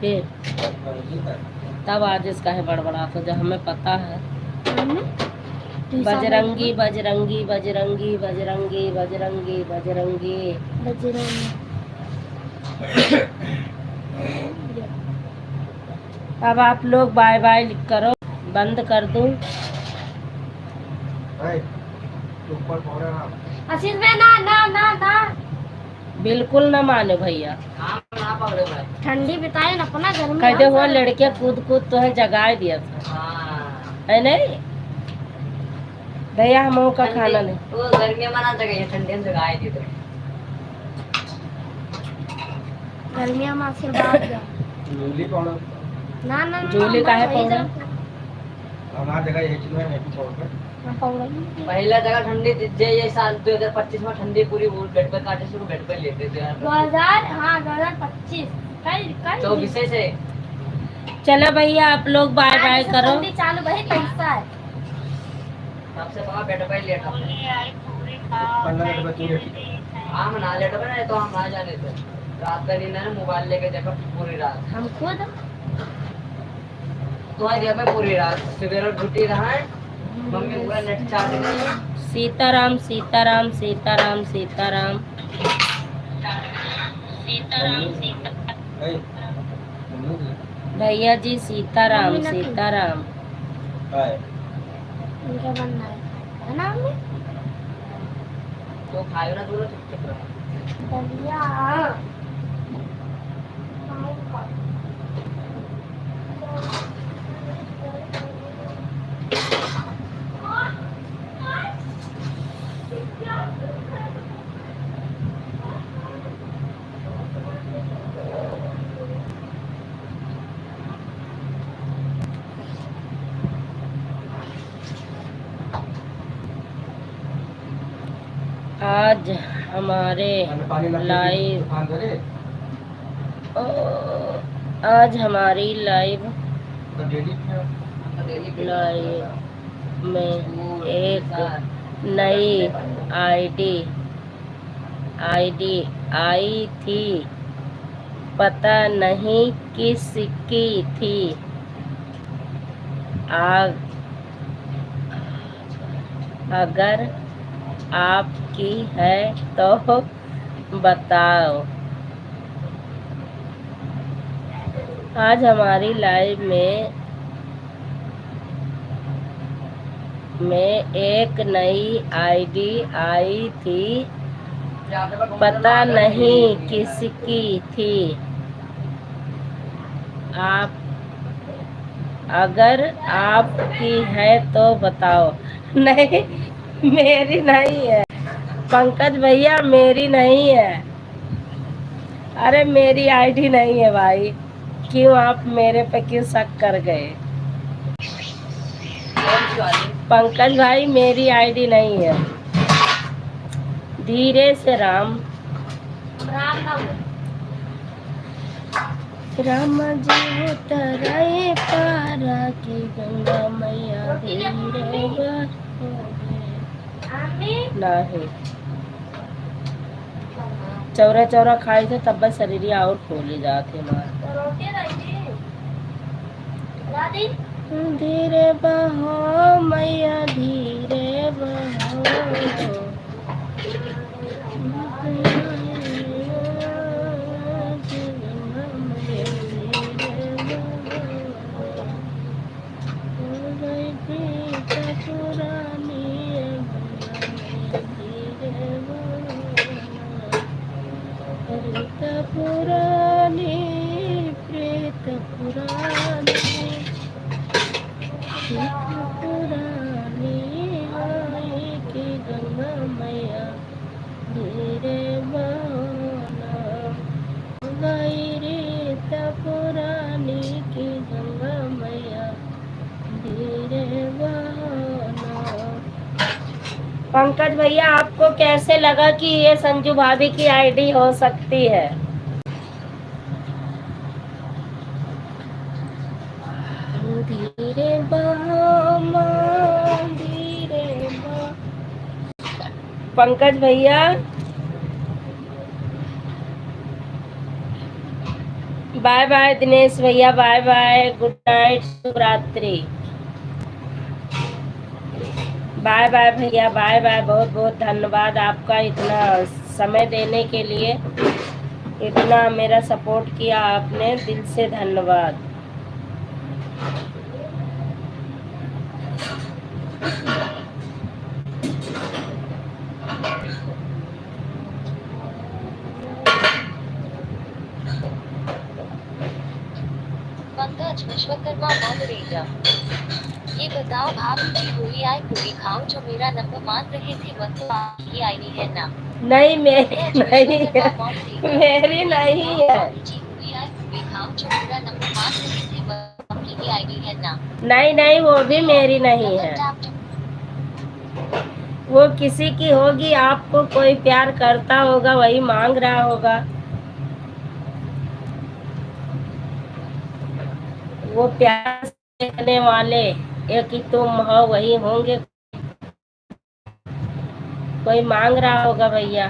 फिर मैं तब आज इसका है बड़बड़ा तो जब हमें पता है हमने 2 साल बजरंगी बजरंगी बजरंगी बजरंगी बजरंगी बजरंगी बजरंगी अब आप लोग बाय बाय करो बंद कर दूं ऊपर पौड़ा ना आशीष में ना ना ना ना बिल्कुल न माने भैया ना पकड़े भाई। ठंडी बिताए ना अपना घर में कहते हुआ लड़के कूद कूद तो है जगाए दिया था हाँ। है नहीं भैया हम का खाना नहीं वो गर्मियाँ मना सके ये ठंडे में जगाए दी तो गर्मियां में आशीर्वाद दो। जूली पौड़ा ना ना जूली काहे पौड़ा? हमारी जगह ये चीज में नहीं पौड़ा पहला जगह ठंडी जे ये साल 2025 में ठंडी पूरी वो बेड पे काटे शुरू बेड पे लेते थे यार 2025 कल कल 24 से चलो भैया आप लोग बाय बाय करो ठंडी चालू भाई कैसा है सबसे पहले बेड पे लेटा 15 रुपए तू लेटी हम ना लेटा बना तो हम ना जाने थे रात का नींद है ना मोबाइल लेके देखो पूरी रात हम खुद तो आज यहाँ पे पूरी रात सवेरे ड्यूटी रहा है मम्मी पूरा नेट चार्ज नहीं सीताराम सीताराम सीताराम सीताराम ए भैया जी सीताराम सीताराम हाय इनका बनना है ना मम्मी तो खायो ना दूर चुप रहो बढ़िया आज हमारे लाइव आज हमारी लाइव में एक नई आईडी आई थी पता नहीं किसकी थी अगर आपकी है तो बताओ आज हमारी लाइव में एक नई आईडी आई थी पता नहीं किसकी थी आप अगर आपकी है तो बताओ नहीं मेरी नहीं है पंकज भैया मेरी नहीं है अरे मेरी आईडी नहीं है भाई क्यों आप मेरे पे क्यों शक कर गए पंकज भाई मेरी आईडी नहीं है धीरे से राम जी उतराए पारा की गंगा मैया धीरे नहीं चौरा चौरा खाए थे तब बस शरीर और खोले जाते धीरे बहो मैया धीरे बहो पुरानी प्रीत पुरानी आई की गंगा मैया धीरे बहना गई रीत पुरानी पंकज भैया आपको कैसे लगा कि ये संजू भाभी की आईडी हो सकती है? धीरे बामा, धीरे बा- पंकज भैया बाय बाय, दिनेश भैया बाय बाय, गुड नाइट, शुभ रात्रि, बाय बाय भैया, बाय बाय। बहुत बहुत धन्यवाद आपका इतना समय देने के लिए, इतना मेरा सपोर्ट किया आपने, दिल से धन्यवाद। पंकज विश्वकर्मा मॉडरेटर, ये बताओ भाभी जी हुई आई पूरी खाओ जो मेरा नंबर मांग रहे थे वह तो आपकी आईडी है ना? नहीं मेरी पंकज नहीं विश्वकर्मा है, मॉडरेटर, मेरी नहीं है, भाभी जी हुई आई पूरी खाओ जो मेरा नंबर मांग रहे थे वह आपकी आईडी है ना? नहीं नहीं वो भी मेरी नहीं है, वो किसी की होगी, आपको कोई प्यार करता होगा वही मांग रहा होगा, वो प्यार देने वाले एक ही तुम हो, वही होंगे, कोई मांग रहा होगा भैया।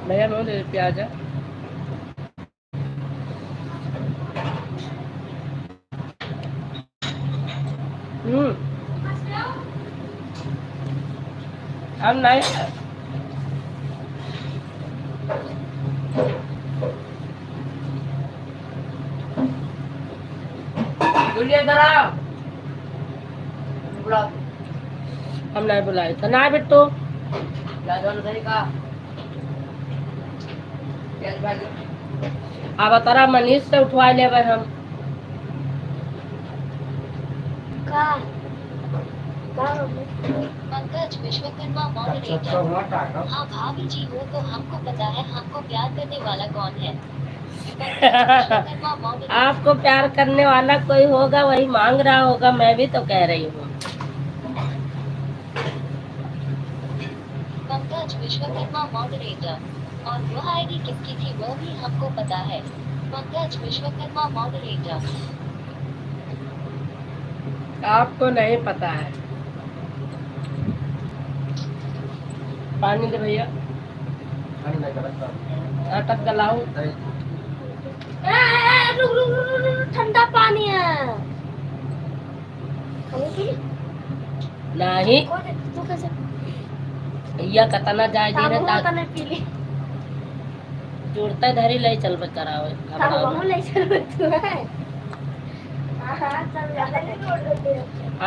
भैया नो दे प्याज है। हम नहीं हम नहीं बुलाए तो ना बिट्टू, अब तारा मनीष से उठवा ले हम। पंकज विश्वकर्मा मॉडरेटर, हाँ भाभी जी वो तो हमको पता है, हमको प्यार करने वाला कौन है? पंकज विश्वकर्मा मॉडरेटर, आपको प्यार करने वाला कोई होगा वही मांग रहा होगा, मैं भी तो कह रही हूँ। पंकज विश्वकर्मा मॉडरेटर, और वह आईडी किसकी थी वह भी हमको पता है। पंकज विश्वकर्मा मॉडरेटर, आपको नहीं पता है। पानी दे भैया, अटक गलाऊ, ठंडा पानी है। नहीं तू कैसे भैया कतना जाए दी रे ता ताने पी ली? जुड़ता धरी ले चल करावे वहाँ ले चल तू है। हाँ चल जा।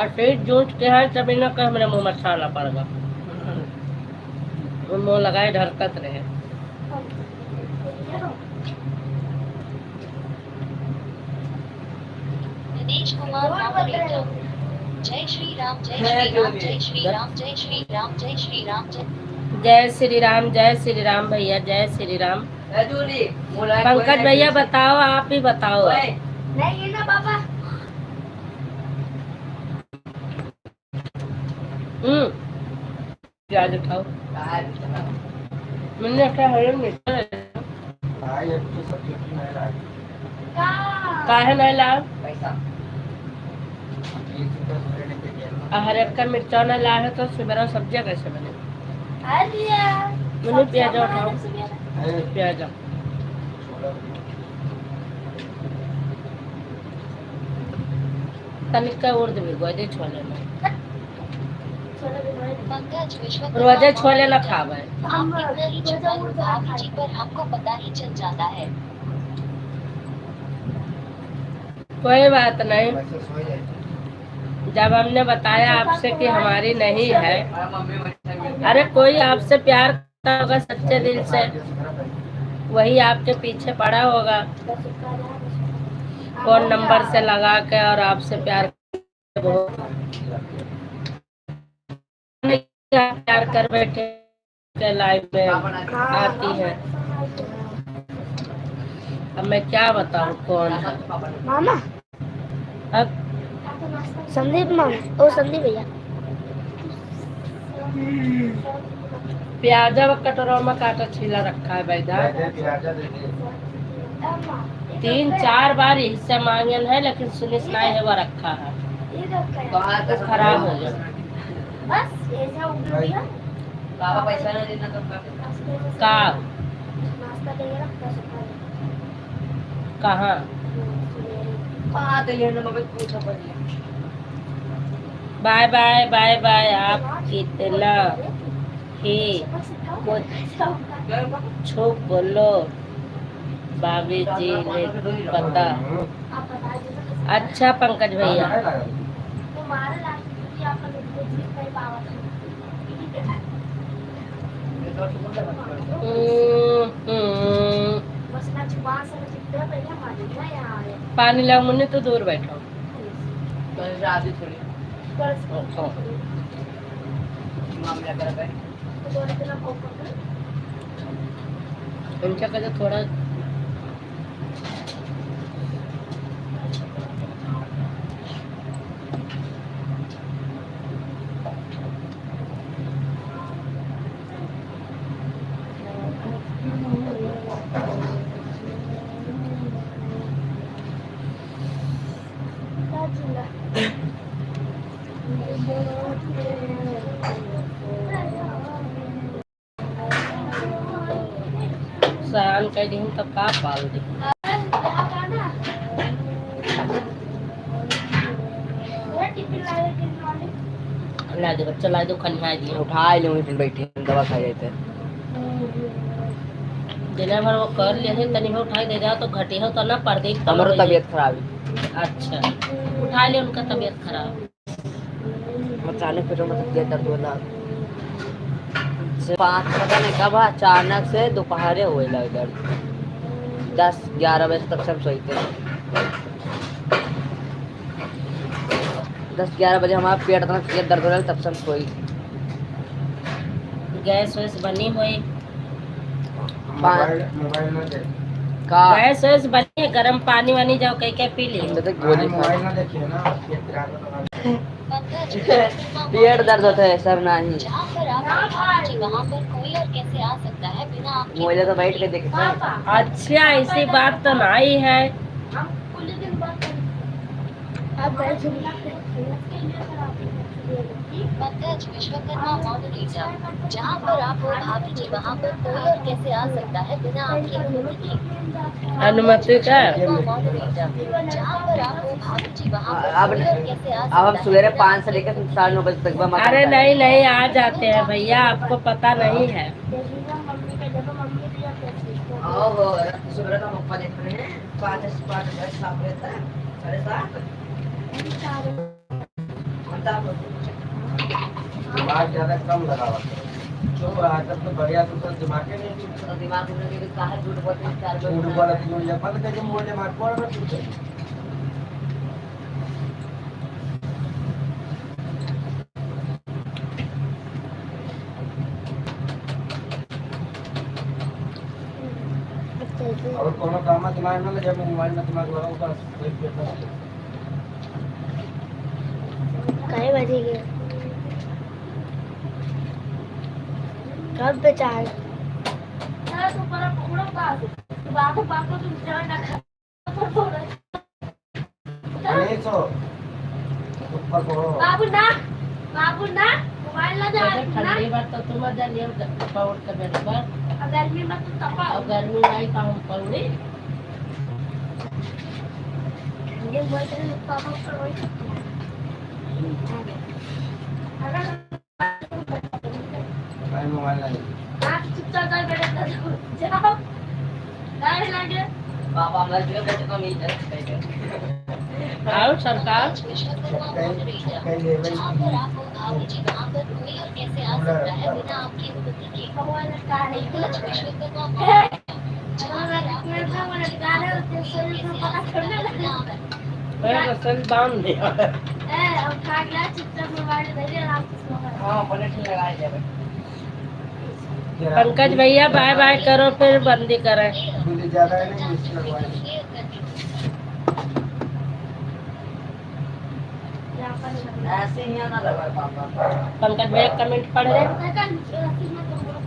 और फिर जूझ के है तभी न कह मेरे मुंह में छाला पड़ेगा, मुंह लगाए ढरकत रहे। दिनेश कुमार मॉडरेटर, जय श्री राम, जय श्री राम, जय श्री राम, जय श्री राम, जय श्री राम, जय श्री राम, जय श्री राम भैया, जय श्री राम। पंकज भैया बताओ, आप ही बताओ। नहीं है ना बाबा। प्याज उठाओ, मैंने क्या हरे मिर्च काहे नहीं ला, हर एक का मिर्चा नहीं ला है तो सुबह सब्जियां कैसे बने? मैंने प्याज उठाओ, प्याज तनिक का उर्द भी गोदे छोले में पंकज विश्वकर्मा रोजे छोले न मॉडरेटर, खावे। आप कितना ही छुपा लो भाभी जी पर हमको पता ही चल जाता है। कोई बात नहीं, जब हमने बताया आपसे कि हमारी नहीं है, अरे कोई आपसे प्यार करता होगा सच्चे दिल से, वही आपके पीछे पड़ा होगा फोन नंबर से लगा के और आपसे प्यार प्यार कर बैठे के लाइफ में आती है। अब मैं क्या बताऊं कौन है? मामा अब संदीप मामा, ओ संदीप भैया। प्याजा व कटोरों में काटा छीला रखा है बैदा। दे प्याजा दे दे 3-4 बार हिस्सा मांगन है लेकिन सुनिस नहीं है वो रखा है बाहर का तो खराब हो गया। बस ऐसा उगल दिया। बाबा पैसा नहीं देना तो का नाश्ता देगा ना कहाँ बात लेने में पूछा पड़ी बाय बाय बाय बाय। आप कितना ही कुछ छुप बोलो बाबी जी ने पता। आप बता दीजिए। अच्छा पंकज भैया तो मारे लास्ट में आपका जीत नहीं पावा था। बस ना जुबान से जितना पहले मारे ना यहाँ आए। पानी लाओ मुन्ने तो दूर बैठो। तो आदि थोड़ी मामला कर गए तो इतना पकड़ उनका कहते थोड़ा सयान कह दी तो का पाल दी। ला दे बच्चा ला दो खनिया दी उठा लूंगी फिर बैठे दवा खा जाते दिन भर वो कर लिए थे तनी में उठाई दे जा तो घटी हो तो ना पर्दे हमारा तबीयत खराब है अच्छा उठा ले उनका तबीयत खराब अचानक फिर मतलब ये दर्द होला 5 पता नहीं कब अचानक से दोपहर हुए लग दर्द 10-11 बजे तक सब सोई थे 10-11 बजे हमारा पेट तक ये दर्द हो रहा तब सब सोई गैस वैस बनी हुई मोबाइल ना दे का गैस वैस बनी है गर्म पानी वानी जाओ कह के पी ली तो गोली मोबाइल ना देखिए ना पेट खराब पेट दर्द होता है सर नहीं जहाँ पर आप पहुंचे वहाँ पर कोई और कैसे आ सकता है बिना आपके मोबाइल तो बैठ के देखते हैं अच्छा ऐसी बात तो नहीं है। हम पूरे दिन बात करें। आप बैठ पंकज विश्वकर्मा मॉडरेटर जहाँ पर आप हो भाभी जी वहाँ पर कोई और कैसे आ सकता है बिना आपकी अनुमति के। अनुमति का मॉडरेटर जहाँ पर आप हो भाभी जी वहाँ पर अब कोई और कैसे आ अब हम सकता सवेरे है 5 से लेकर 9:30 बजे तक बम अरे नहीं नहीं आ जाते हैं भैया आपको पता नहीं है। मम्मी का जब मम्मी दिया करती ओहो सुबह का मप्पा देख रहे हैं 5 बजे साफ रहता है 7:30 दिमाग ज्यादा कम लगावा जो आदत तो बढ़िया तो दिमाग के नहीं दिमाग में भी कहा झूठ बोलते हैं 4 झूठ बजे बोला तो ये बंद करके मुझे मार पड़ रहा है और कोनो काम में दिमाग ना लगे मोबाइल में दिमाग लगाओ बस कोई पेपर कई बजे गए कब बेचार तो पर पकड़ो पास बाबू बाबू तुम जान ना नहीं सो ऊपर को बाबू ना मोबाइल ना जा ना ठंडी बात तो तुम मजा लियो पाउड का बेटा पर गर्मी में तो तपा और गर्मी नहीं का हम पाउडी ये बोलते हैं पापा पर वही अगर मैं मोबाइल नहीं आप चुपचाप कर बैठे जाओ गाड़ी लगे पापा हमारे जो बेटे को मिल जाए और सरकार विश्वकर्मा मॉडरेटर जहाँ पर आप हो भाभी जी वहाँ पर कोई और कैसे आ सकता है बिना आपकी अनुमति के। भगवान का नहीं पंकज विश्वकर्मा मॉडरेटर जहाँ पर आप हो मेरे भाभी जी भगवान वहाँ का पर है कोई उसके और शरीर कैसे में आ पता सकता करने है लगा बिना आपकी मैं सल बांध दिया अब खा गया चुपचाप मोबाइल दे दे आराम से सो गया हाँ पलट लगाए जाए पंकज भैया बाय बाय करो फिर बंदी करें। बुद्धि ज्यादा है नहीं इसलिए लगवाए पापा ने बनाया। ऐसे ही ना लगा पापा। पंकज भैया कमेंट पढ़ रहे हैं।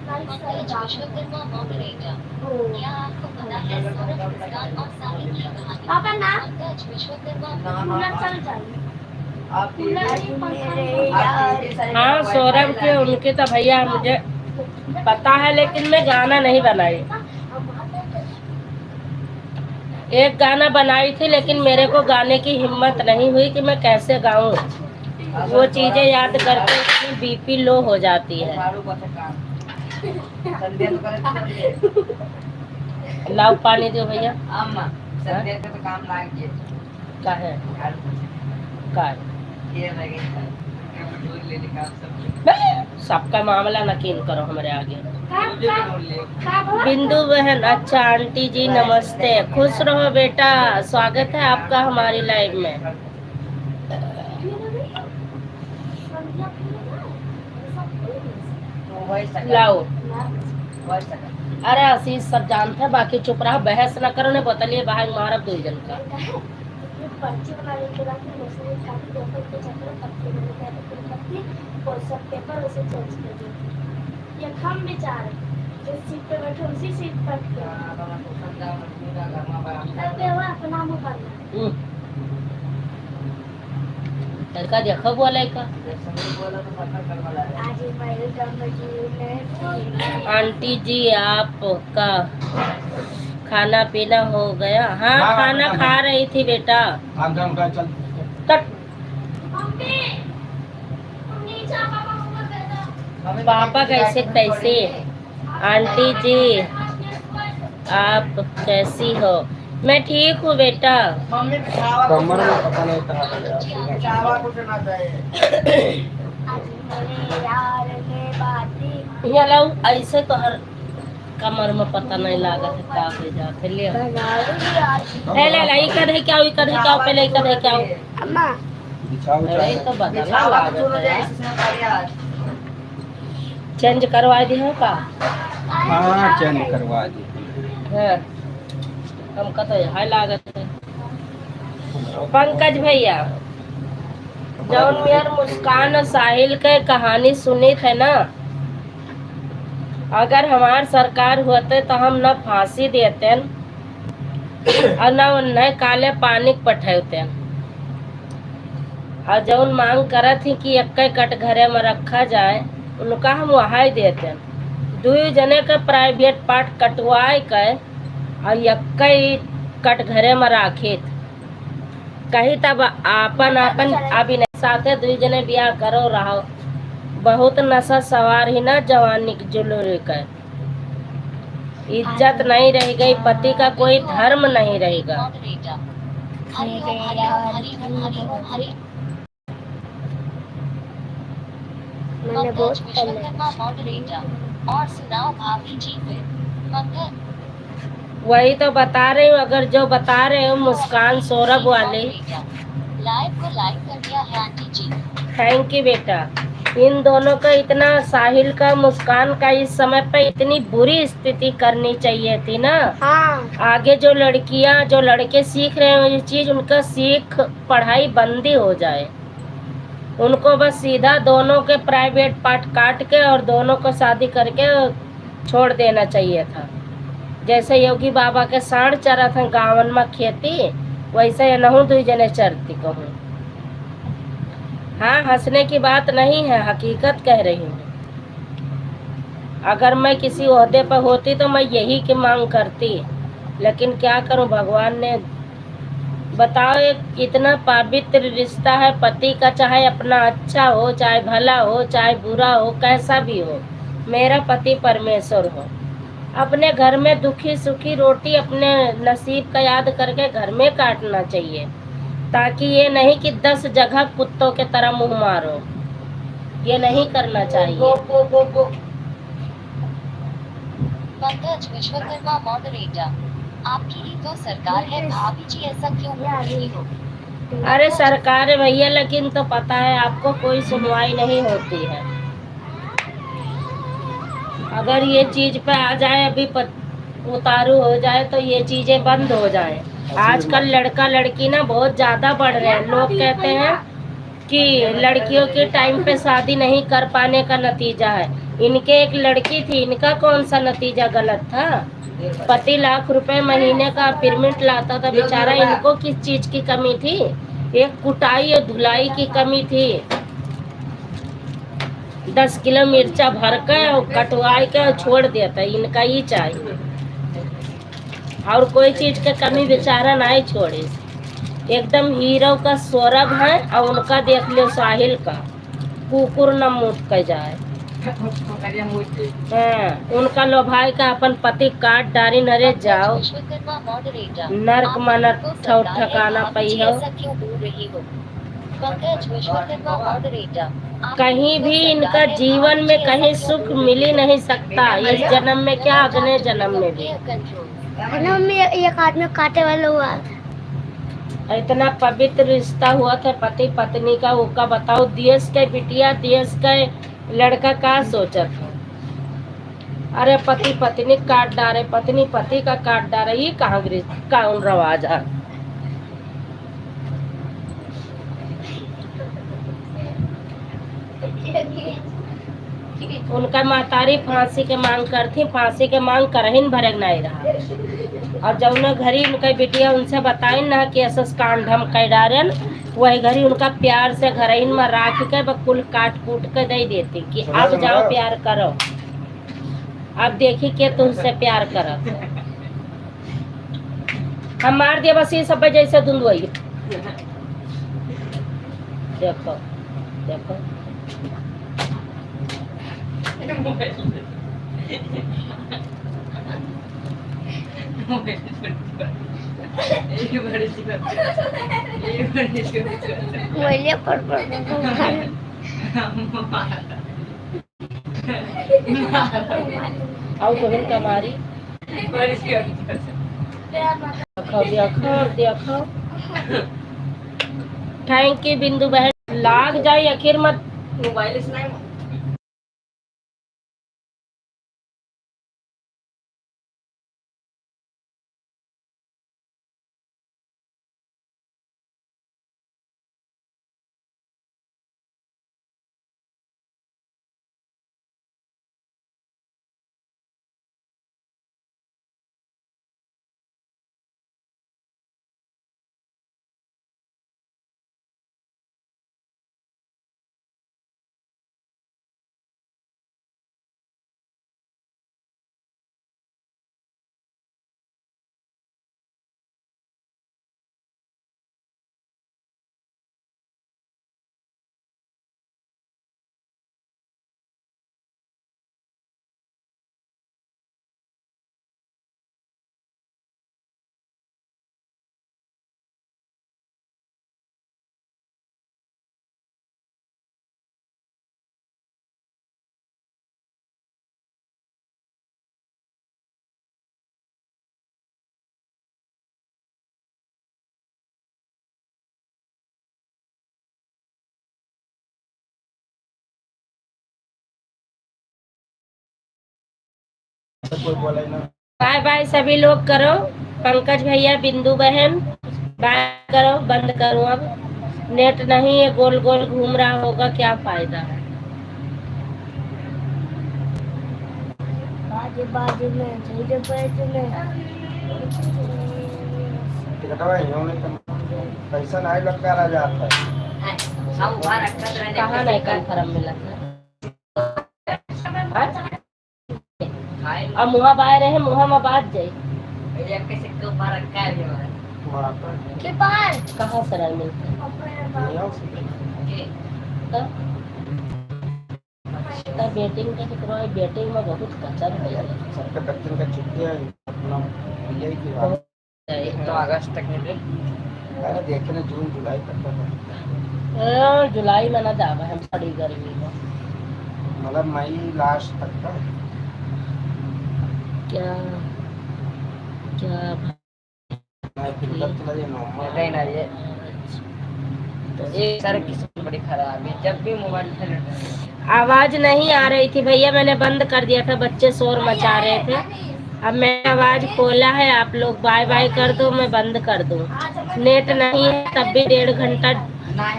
पंकज विश्वकर्मा मॉडरेटर। क्या आपको पता है सौरभ मुस्कान और साहिल की कहानी? पापा ना पंकज विश्वकर्मा कूलर चल जाए। आप कूलर नहीं पंखा हाँ सौरभ के उनके तो भैया मुझे पता है, लेकिन मैं गाना नहीं बनाई। एक गाना बनाई थी, लेकिन मेरे को गाने की हिम्मत नहीं हुई कि मैं कैसे गाऊं। वो चीजें याद करके इतनी बीपी लो हो जाती है। लाओ पानी दो भैया। अम्मा संध्या का तो काम लाग गया। का है का है? ये लगे दूध लेने का सब। सबका मामला नकीन करो हमारे आगे। मुझे तो ले। बिंदु बहन, अच्छा आंटी जी नमस्ते, खुश रहो बेटा, स्वागत है आपका हमारी लाइव में। तो वही सका। लाओ। वही सका। अरे आशीष सब जानते हैं, बाकी चुप रहो, बहस न करो, ने बतलिए बाहर मारब दो जन का। पर्ची बनाने के बाद उसने काफी पेपर के चक्कर में पत्ती मैंने कहा तो पत्ती और सब पेपर उसे चेंज कर दिए। ये हम बेचारे जिस सीट पे बैठे उसी सीट पर अबे वो अपना मुंह करना लड़का देखो बोले का। आज मेरे गंगजी ने आंटी जी आपका खाना पीना हो गया? हाँ हाँ, खाना हाँ, खा रही थी बेटा। काम उठा चल। तट मम्मी मम्मी जा पापा को मत दे दो। पापा कैसे कैसे? आंटी जी आप कैसी हो? मैं ठीक हूँ बेटा। मम्मी खावा कमर में पता नहीं कहाँ पे गया। खावा कुछ ना जाए। आज मेरे यार ने बाती यहाँ लाओ, ऐसे तो हर कमर में पता नहीं लागत है का हो जाते। ले आओ। ले ले ले, इधर है क्या, इधर है क्या, पहले इधर है क्या। अम्मा बिछाओ अरे तो बदला खावा लागत कुछ ना है जाए यार। इसमें बढ़िया। चेंज करवा दी है का? हाँ चेंज करवा दी। हाँ हमका तो यहाँ लागत है। पंकज भैया, जौन मेयर मुस्कान और साहिल के कहानी सुनी थे ना, अगर हमार सरकार होते तो हम न फांसी देते और न उन्हें काले पानी पठेते। और जौन मांग करत थी कि एक कट घरे में रखा जाए, उनका हम वहाँ ही देते। दू जने के प्राइवेट पार्ट कटवाए के और एक कट घरे में राखित कहीं तब आपन आपन अभी नहीं साथे दू जने ब्याह करो रहो। बहुत नशा सवार ही ना जवानी की जुलूरी का इज्जत नहीं रह गई, पति का कोई धर्म नहीं रहेगा। मॉडरेटर। हरि ओम हरि ओम हरि ओम हरि ओम हरि। मैंने पंकज बहुत विश्वकर्मा मॉडरेटर। और सुनाओ भाभी जी फिर। पंकज वही तो बता रही हूँ, अगर जो बता रहे हो मुस्कान सौरभ वाले, लाइव को लाइक कर दिया है आंटी जी। थैंक यू बेटा। इन दोनों का इतना, साहिल का मुस्कान का इस समय पे इतनी बुरी स्थिति करनी चाहिए थी ना। हाँ आगे जो लड़कियां जो लड़के सीख रहे हैं ये चीज, उनका सीख पढ़ाई बंदी हो जाए। उनको बस सीधा दोनों के प्राइवेट पार्ट काट के और दोनों को शादी करके छोड़ देना चाहिए था। जैसे योगी बाबा के साढ़ चरा था गाँवन में खेती, वैसे ये नहू दू जने चरती कहूँ। हाँ हंसने की बात नहीं है, हकीकत कह रही हूँ। अगर मैं किसी ओहदे पर होती तो मैं यही की मांग करती, लेकिन क्या करूं, भगवान ने। बताओ एक इतना पवित्र रिश्ता है पति का, चाहे अपना अच्छा हो, चाहे भला हो, चाहे बुरा हो, कैसा भी हो, मेरा पति परमेश्वर हो। अपने घर में दुखी सुखी रोटी अपने नसीब का याद करके घर में काटना चाहिए, ताकि ये नहीं कि 10 जगह कुत्तों के तरह मुंह मारो। ये नहीं करना चाहिए। पंकज विश्वकर्मा मॉडरेटर। आपकी ही तो सरकार है भाभी जी, ऐसा क्यों बोल रही हो? अरे सरकार है भैया, लेकिन तो पता है आपको कोई सुनवाई नहीं होती है। अगर ये चीज पे आ जाए, अभी उतारू हो जाए तो ये चीजें बंद हो जाए। आजकल लड़का लड़की ना बहुत ज्यादा बढ़ रहे हैं। लोग कहते हैं कि लड़कियों के टाइम पे शादी नहीं कर पाने का नतीजा है। इनके एक लड़की थी, इनका कौन सा नतीजा गलत था? पति लाख रुपए महीने का पेमेंट लाता था बेचारा, इनको किस चीज की कमी थी? एक कुटाई और धुलाई की कमी थी। 10 किलो मिर्चा भर के और कटवाई के और छोड़ देता, इनका ही चाहिए और कोई चीज के कमी बेचारा नहीं छोड़े। एकदम हीरो का सौरभ है और उनका देख लो साहिल का, कुकुर न मुँह के जाए। हाँ, उनका लो भाई का अपन पति काट डारी नरे जाओ विश्वकर्मा मॉडरेटर नर्क मनत ठकाना पई हो। ऐसा क्यों बोल रही हो? पंकज विश्वकर्मा मॉडरेटर कहीं भी इनका जीवन में कहीं सुख मिल ही नहीं सकता, इस जन्म में क्या अगले जन्म में भी। है ना मम्मी, एक आदमी काटे वाला हुआ। इतना पवित्र रिश्ता हुआ था पति पत्नी का, वो का बताओ देश के बिटिया देश के लड़का का सोचा था। अरे पति पत्नी काट डाले, पत्नी पति का काट डाले, ये कहाँ कौन रवाज है? उनका मातारी फांसी के मांग करती, फांसी के मांग करहिन भरक नहीं रहा। और जब न घरी उनका बिटिया उनसे बताई ना कि ऐसा कांड हम कह डारन, वही घरी उनका प्यार से घरहिन में राख के बकुल काट कूट के दे देती कि अब जाओ प्यार करो, अब देखी के तुमसे प्यार करो। हम मार दिया बस ये सब जैसे धुंधुई। देखो देखो मोबाइल पर आओ तो इनका मारी देखो देखो देखो। थैंक यू बिंदु बहन, लाग जाए आखिर मत मोबाइल से नहीं कोई बोला ही ना। बाय बाय सभी लोग करो, पंकज भैया बिंदु बहन बाय करो, बंद करो अब, नेट नहीं है, गोल गोल घूम रहा होगा, क्या फायदा है? बाजू बाजू में झूठे पैसे में टिकटवा इन्होंने पैसा नहीं लगता रह जाता है। हम बाहर रखते रहने कहाँ नहीं कंफर्म मिला था? अब मुँह बाय रहे, मुँह में बात जाए भैया के सिक्के ऊपर रखा है अभी हमारा वहाँ पर के पार कहाँ से नहीं मिलता? नहीं आओ सीधे। ये तो बेटिंग के कितना है, बेटिंग में बहुत कचर है। सबके बच्चों का छुट्टी है अपना यही की बात। तो अगस्त तक निकले अरे देखे ना जून जुलाई तक का जुलाई में ना जावा हम, बड़ी गर्मी में मतलब मई लास्ट तक का। क्या क्या मैं फिर तक चला जाए नवंबर। नहीं ना ये तो एक सर किस्मत बड़ी खराब है, जब भी मोबाइल पे आवाज नहीं आ रही थी भैया, मैंने बंद कर दिया था, बच्चे शोर मचा रहे थे। अब मैं आवाज खोला है, आप लोग बाय बाय कर दो, मैं बंद कर दूं। नेट नहीं है तब भी 1.5 घंटा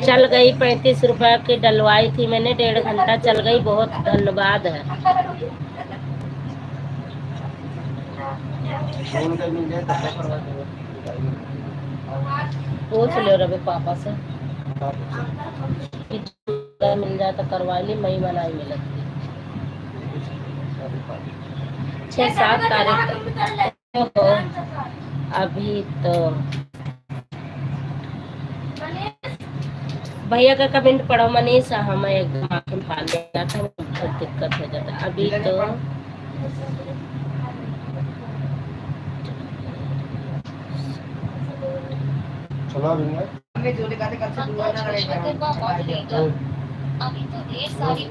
चल गई 35 रुपए की डलवाई थी मैंने, 1.5 घंटा चल गई, बहुत धन्यवाद है। फोन कर मिल जाए तब तक करवा देंगे। पूछ लो रवि पापा से कि मिल जाए तो करवा ली, मई मनाई मिलत 6-7 तारीख तक। अभी तो भैया का कमेंट पढ़ो मनीष, हमें एकदम आंखें फाड़ लिया था, बहुत दिक्कत हो जाता है अभी तो। चलो अभी मैं पंकज विश्वकर्मा मॉडरेटर, अभी तो ढेर सारी